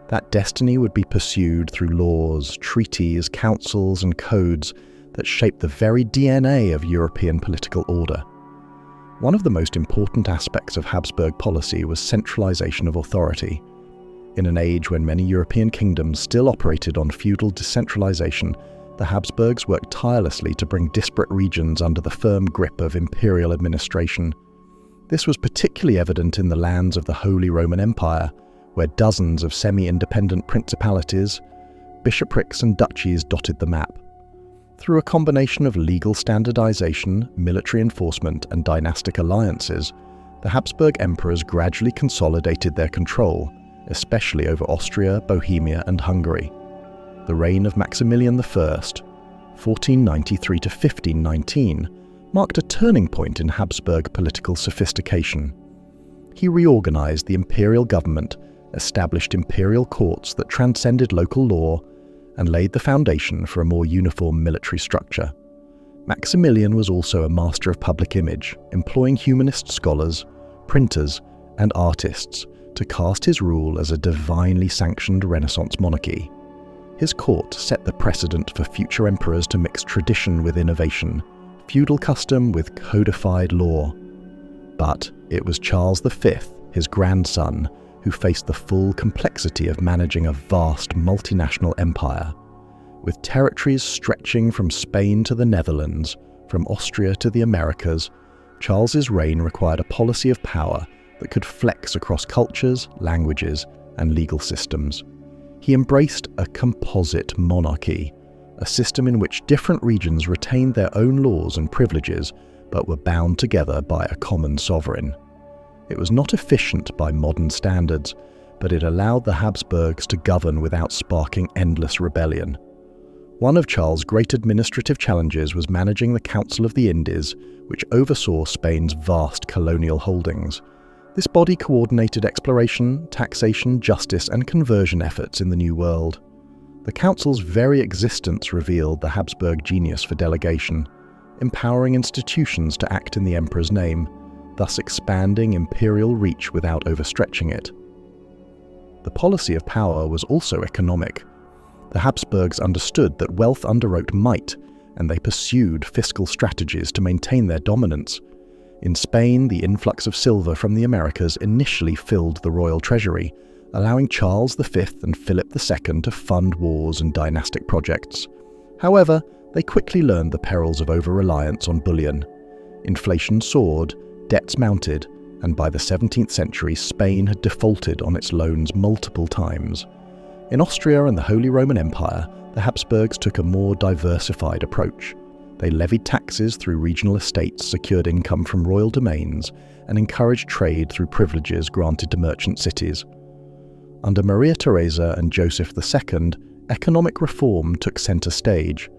That destiny would be pursued through laws, treaties, councils, and codes that shaped the very DNA of European political order. One of the most important aspects of Habsburg policy was centralization of authority. In an age when many European kingdoms still operated on feudal decentralization, the Habsburgs worked tirelessly to bring disparate regions under the firm grip of imperial administration. This was particularly evident in the lands of the Holy Roman Empire, where dozens of semi-independent principalities, bishoprics, and duchies dotted the map. Through a combination of legal standardization, military enforcement, and dynastic alliances, the Habsburg emperors gradually consolidated their control, especially over Austria, Bohemia, and Hungary. The reign of Maximilian I, 1493 to 1519, marked a turning point in Habsburg political sophistication. He reorganized the imperial government, established imperial courts that transcended local law, and laid the foundation for a more uniform military structure. Maximilian was also a master of public image, employing humanist scholars, printers, and artists to cast his rule as a divinely sanctioned Renaissance monarchy. His court set the precedent for future emperors to mix tradition with innovation, feudal custom with codified law. But it was Charles V, his grandson, who faced the full complexity of managing a vast multinational empire. With territories stretching from Spain to the Netherlands, from Austria to the Americas, Charles's reign required a policy of power that could flex across cultures, languages, and legal systems. He embraced a composite monarchy, a system in which different regions retained their own laws and privileges but were bound together by a common sovereign. It was not efficient by modern standards, but it allowed the Habsburgs to govern without sparking endless rebellion. One of Charles' great administrative challenges was managing the Council of the Indies, which oversaw Spain's vast colonial holdings. This body coordinated exploration, taxation, justice, and conversion efforts in the New World. The Council's very existence revealed the Habsburg genius for delegation, empowering institutions to act in the emperor's name, thus expanding imperial reach without overstretching it. The policy of power was also economic. The Habsburgs understood that wealth underwrote might, and they pursued fiscal strategies to maintain their dominance. In Spain, the influx of silver from the Americas initially filled the royal treasury, allowing Charles V and Philip II to fund wars and dynastic projects. However, they quickly learned the perils of over-reliance on bullion. Inflation soared, debts mounted, and by the 17th century, Spain had defaulted on its loans multiple times. In Austria and the Holy Roman Empire, the Habsburgs took a more diversified approach. They levied taxes through regional estates, secured income from royal domains, and encouraged trade through privileges granted to merchant cities. Under Maria Theresa and Joseph II, economic reform took centre stage.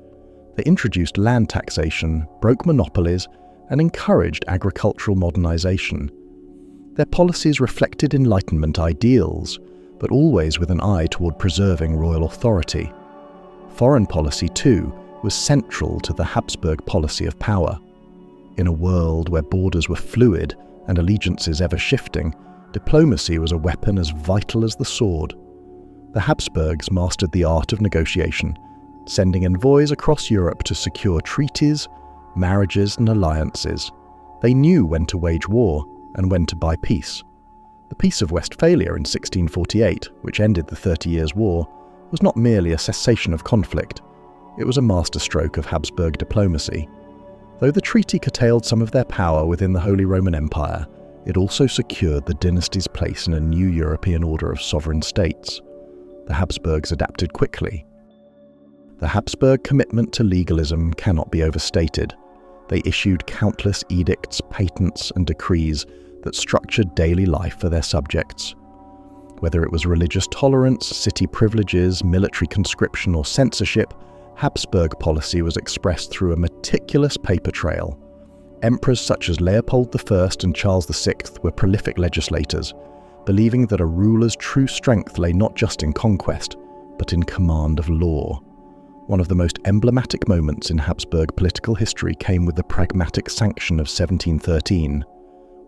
They introduced land taxation, broke monopolies, and encouraged agricultural modernisation. Their policies reflected Enlightenment ideals, but always with an eye toward preserving royal authority. Foreign policy, too, was central to the Habsburg policy of power. In a world where borders were fluid and allegiances ever-shifting, diplomacy was a weapon as vital as the sword. The Habsburgs mastered the art of negotiation, sending envoys across Europe to secure treaties, marriages, and alliances. They knew when to wage war and when to buy peace. The Peace of Westphalia in 1648, which ended the 30 Years' War, was not merely a cessation of conflict. It was a masterstroke of Habsburg diplomacy. Though the treaty curtailed some of their power within the Holy Roman Empire, it also secured the dynasty's place in a new European order of sovereign states. The Habsburgs adapted quickly. The Habsburg commitment to legalism cannot be overstated. They issued countless edicts, patents, and decrees that structured daily life for their subjects. Whether it was religious tolerance, city privileges, military conscription, or censorship, Habsburg policy was expressed through a meticulous paper trail. Emperors such as Leopold I and Charles VI were prolific legislators, believing that a ruler's true strength lay not just in conquest, but in command of law. One of the most emblematic moments in Habsburg political history came with the Pragmatic Sanction of 1713.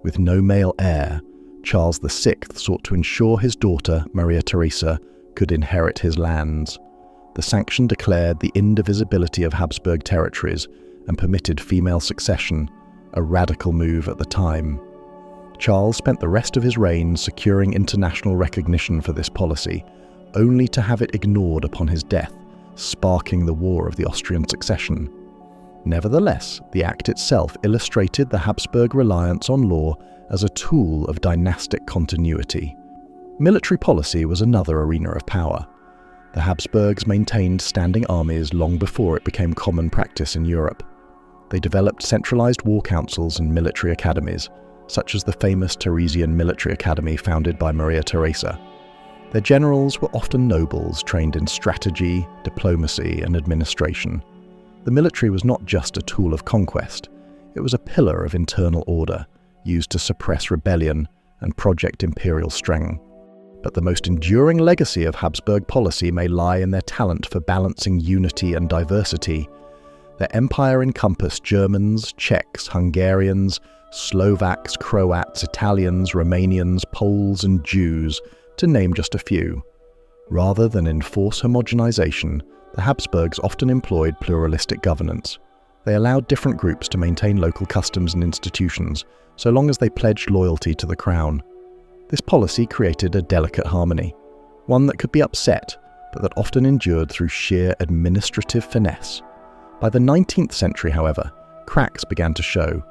With no male heir, Charles VI sought to ensure his daughter, Maria Theresa, could inherit his lands. The sanction declared the indivisibility of Habsburg territories and permitted female succession, a radical move at the time. Charles spent the rest of his reign securing international recognition for this policy, only to have it ignored upon his death, sparking the War of the Austrian Succession. Nevertheless, the act itself illustrated the Habsburg reliance on law as a tool of dynastic continuity. Military policy was another arena of power. The Habsburgs maintained standing armies long before it became common practice in Europe. They developed centralized war councils and military academies, such as the famous Theresian Military Academy founded by Maria Theresa. Their generals were often nobles trained in strategy, diplomacy, and administration. The military was not just a tool of conquest, it was a pillar of internal order, used to suppress rebellion and project imperial strength. But the most enduring legacy of Habsburg policy may lie in their talent for balancing unity and diversity. Their empire encompassed Germans, Czechs, Hungarians, Slovaks, Croats, Italians, Romanians, Poles, and Jews, to name just a few. Rather than enforce homogenization, the Habsburgs often employed pluralistic governance. They allowed different groups to maintain local customs and institutions, so long as they pledged loyalty to the crown. This policy created a delicate harmony, one that could be upset, but that often endured through sheer administrative finesse. By the 19th century, however, cracks began to show.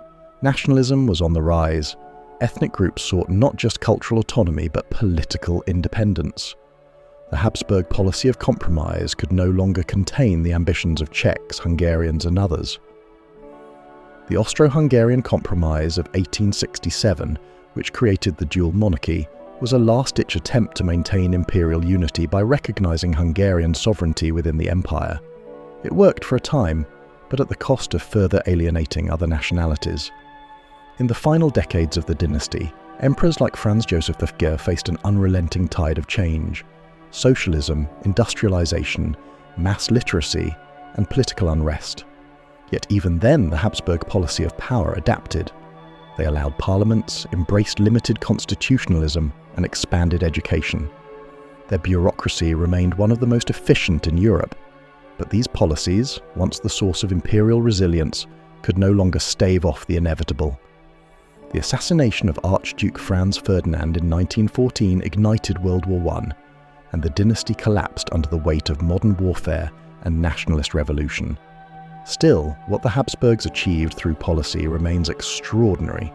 Nationalism was on the rise. Ethnic groups sought not just cultural autonomy but political independence. The Habsburg policy of compromise could no longer contain the ambitions of Czechs, Hungarians and others. The Austro-Hungarian Compromise of 1867, which created the dual monarchy, was a last-ditch attempt to maintain imperial unity by recognizing Hungarian sovereignty within the empire. It worked for a time, but at the cost of further alienating other nationalities. In the final decades of the dynasty, emperors like Franz Joseph I faced an unrelenting tide of change. Socialism, industrialization, mass literacy, and political unrest. Yet even then, the Habsburg policy of power adapted. They allowed parliaments, embraced limited constitutionalism, and expanded education. Their bureaucracy remained one of the most efficient in Europe. But these policies, once the source of imperial resilience, could no longer stave off the inevitable. The assassination of Archduke Franz Ferdinand in 1914 ignited World War I, and the dynasty collapsed under the weight of modern warfare and nationalist revolution. Still, what the Habsburgs achieved through policy remains extraordinary.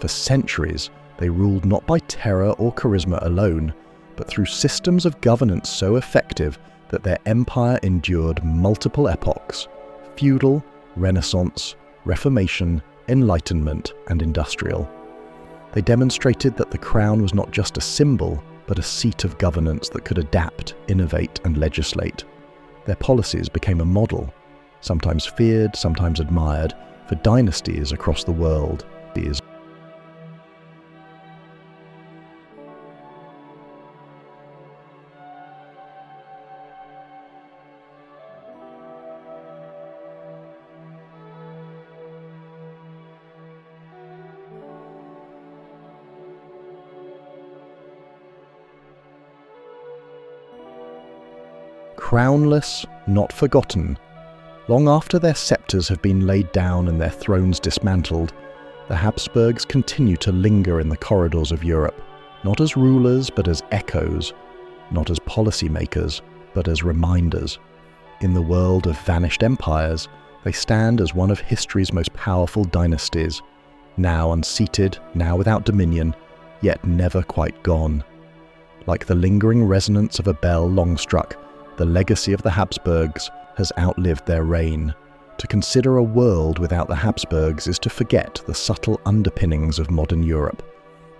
For centuries, they ruled not by terror or charisma alone, but through systems of governance so effective that their empire endured multiple epochs: feudal, Renaissance, Reformation, Enlightenment, and industrial. They demonstrated that the crown was not just a symbol, but a seat of governance that could adapt, innovate, and legislate. Their policies became a model, sometimes feared, sometimes admired, for dynasties across the world. Crownless, not forgotten. Long after their sceptres have been laid down and their thrones dismantled, the Habsburgs continue to linger in the corridors of Europe, not as rulers but as echoes, not as policymakers but as reminders. In the world of vanished empires, they stand as one of history's most powerful dynasties, now unseated, now without dominion, yet never quite gone. Like the lingering resonance of a bell long struck, the legacy of the Habsburgs has outlived their reign. To consider a world without the Habsburgs is to forget the subtle underpinnings of modern Europe.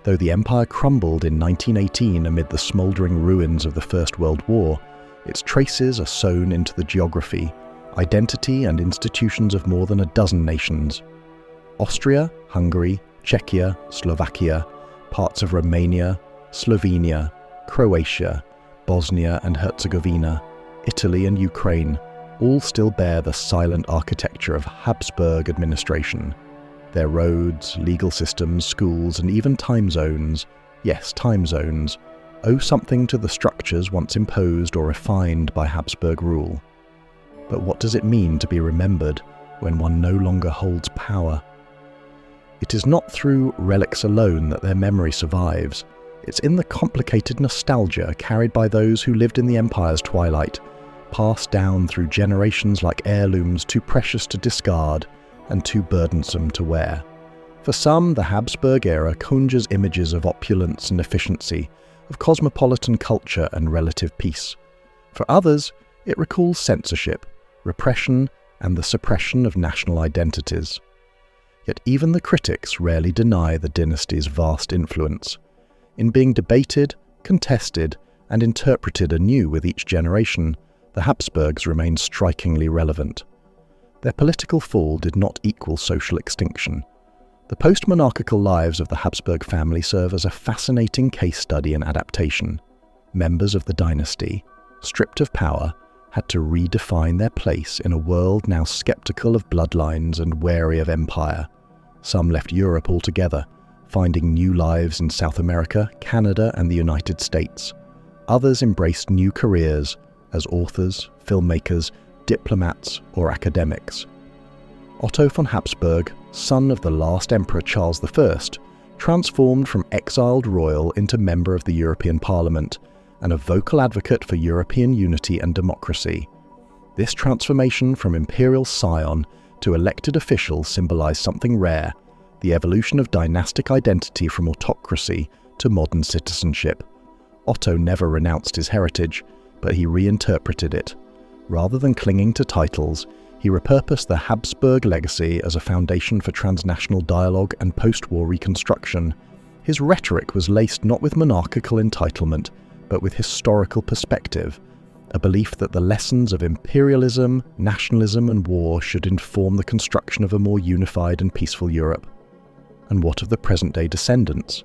Though the empire crumbled in 1918 amid the smouldering ruins of the First World War, its traces are sewn into the geography, identity and institutions of more than a dozen nations. Austria, Hungary, Czechia, Slovakia, parts of Romania, Slovenia, Croatia, Bosnia and Herzegovina, Italy and Ukraine all still bear the silent architecture of Habsburg administration. Their roads, legal systems, schools and even time zones, yes, time zones, owe something to the structures once imposed or refined by Habsburg rule. But what does it mean to be remembered when one no longer holds power? It is not through relics alone that their memory survives. It's in the complicated nostalgia carried by those who lived in the empire's twilight, passed down through generations like heirlooms too precious to discard and too burdensome to wear. For some, the Habsburg era conjures images of opulence and efficiency, of cosmopolitan culture and relative peace. For others, it recalls censorship, repression, and the suppression of national identities. Yet even the critics rarely deny the dynasty's vast influence. In being debated, contested, and interpreted anew with each generation, the Habsburgs remain strikingly relevant. Their political fall did not equal social extinction. The post-monarchical lives of the Habsburg family serve as a fascinating case study in adaptation. Members of the dynasty, stripped of power, had to redefine their place in a world now skeptical of bloodlines and wary of empire. Some left Europe altogether, finding new lives in South America, Canada, and the United States. Others embraced new careers as authors, filmmakers, diplomats, or academics. Otto von Habsburg, son of the last Emperor Charles I, transformed from exiled royal into member of the European Parliament and a vocal advocate for European unity and democracy. This transformation from imperial scion to elected official symbolized something rare: the evolution of dynastic identity from autocracy to modern citizenship. Otto never renounced his heritage, but he reinterpreted it. Rather than clinging to titles, he repurposed the Habsburg legacy as a foundation for transnational dialogue and post-war reconstruction. His rhetoric was laced not with monarchical entitlement, but with historical perspective, a belief that the lessons of imperialism, nationalism, and war should inform the construction of a more unified and peaceful Europe. And what of the present-day descendants?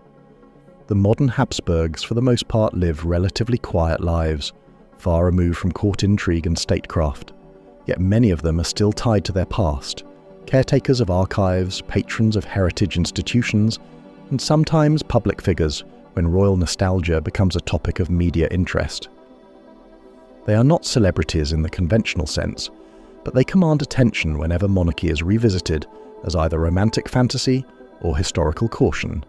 The modern Habsburgs, for the most part, live relatively quiet lives, far removed from court intrigue and statecraft. Yet many of them are still tied to their past, caretakers of archives, patrons of heritage institutions, and sometimes public figures when royal nostalgia becomes a topic of media interest. They are not celebrities in the conventional sense, but they command attention whenever monarchy is revisited as either romantic fantasy or historical caution.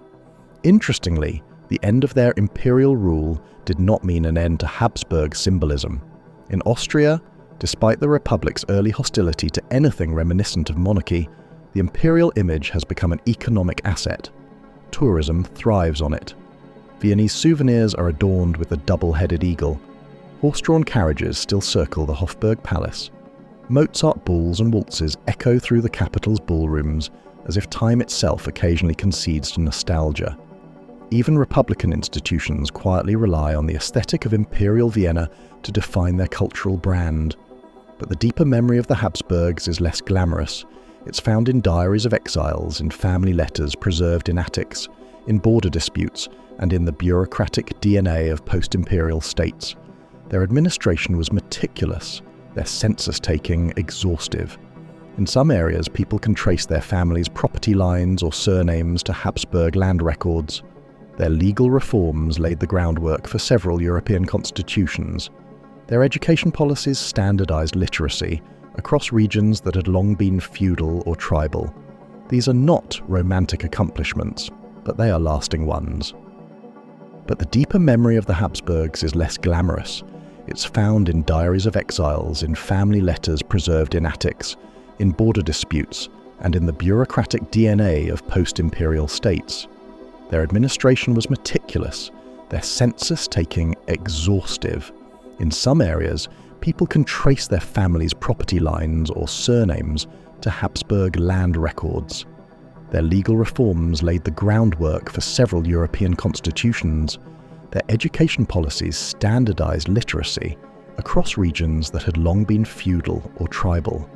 Interestingly, the end of their imperial rule did not mean an end to Habsburg symbolism. In Austria, despite the Republic's early hostility to anything reminiscent of monarchy, the imperial image has become an economic asset. Tourism thrives on it. Viennese souvenirs are adorned with the double-headed eagle. Horse-drawn carriages still circle the Hofburg Palace. Mozart balls and waltzes echo through the capital's ballrooms as if time itself occasionally concedes to nostalgia. Even Republican institutions quietly rely on the aesthetic of Imperial Vienna to define their cultural brand. But the deeper memory of the Habsburgs is less glamorous. It's found in diaries of exiles, in family letters preserved in attics, in border disputes, and in the bureaucratic DNA of post-imperial states. Their administration was meticulous, their census-taking exhaustive. In some areas, people can trace their families' property lines or surnames to Habsburg land records. Their legal reforms laid the groundwork for several European constitutions. Their education policies standardized literacy across regions that had long been feudal or tribal. These are not romantic accomplishments, but they are lasting ones. But the deeper memory of the Habsburgs is less glamorous. It's found in diaries of exiles, in family letters preserved in attics, in border disputes, and in the bureaucratic DNA of post-imperial states. Their administration was meticulous, their census-taking exhaustive. In some areas, people can trace their family's property lines or surnames to Habsburg land records. Their legal reforms laid the groundwork for several European constitutions. Their education policies standardized literacy across regions that had long been feudal or tribal.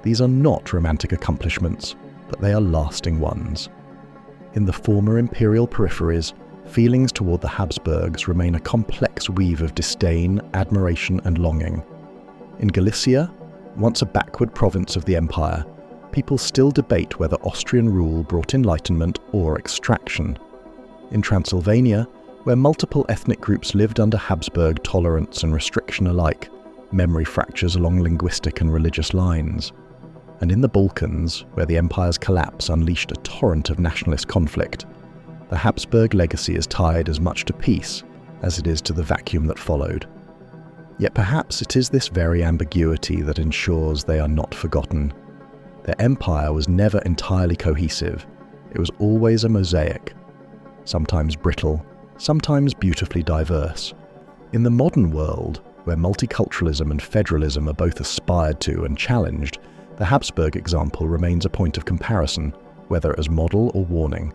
These are not romantic accomplishments, but they are lasting ones. In the former imperial peripheries, feelings toward the Habsburgs remain a complex weave of disdain, admiration, and longing. In Galicia, once a backward province of the empire, people still debate whether Austrian rule brought enlightenment or extraction. In Transylvania, where multiple ethnic groups lived under Habsburg tolerance and restriction alike, memory fractures along linguistic and religious lines. And in the Balkans, where the empire's collapse unleashed a torrent of nationalist conflict, the Habsburg legacy is tied as much to peace as it is to the vacuum that followed. Yet perhaps it is this very ambiguity that ensures they are not forgotten. Their empire was never entirely cohesive. It was always a mosaic, sometimes brittle, sometimes beautifully diverse. In the modern world, where multiculturalism and federalism are both aspired to and challenged, the Habsburg example remains a point of comparison, whether as model or warning.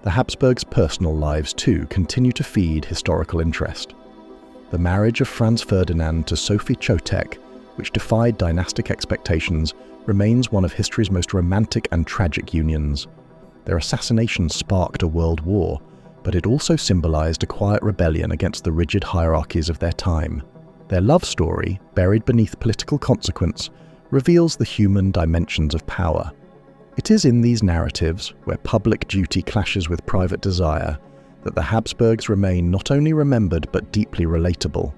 The Habsburgs' personal lives, too, continue to feed historical interest. The marriage of Franz Ferdinand to Sophie Chotek, which defied dynastic expectations, remains one of history's most romantic and tragic unions. Their assassination sparked a world war, but it also symbolized a quiet rebellion against the rigid hierarchies of their time. Their love story, buried beneath political consequence, reveals the human dimensions of power. It is in these narratives, where public duty clashes with private desire, that the Habsburgs remain not only remembered but deeply relatable.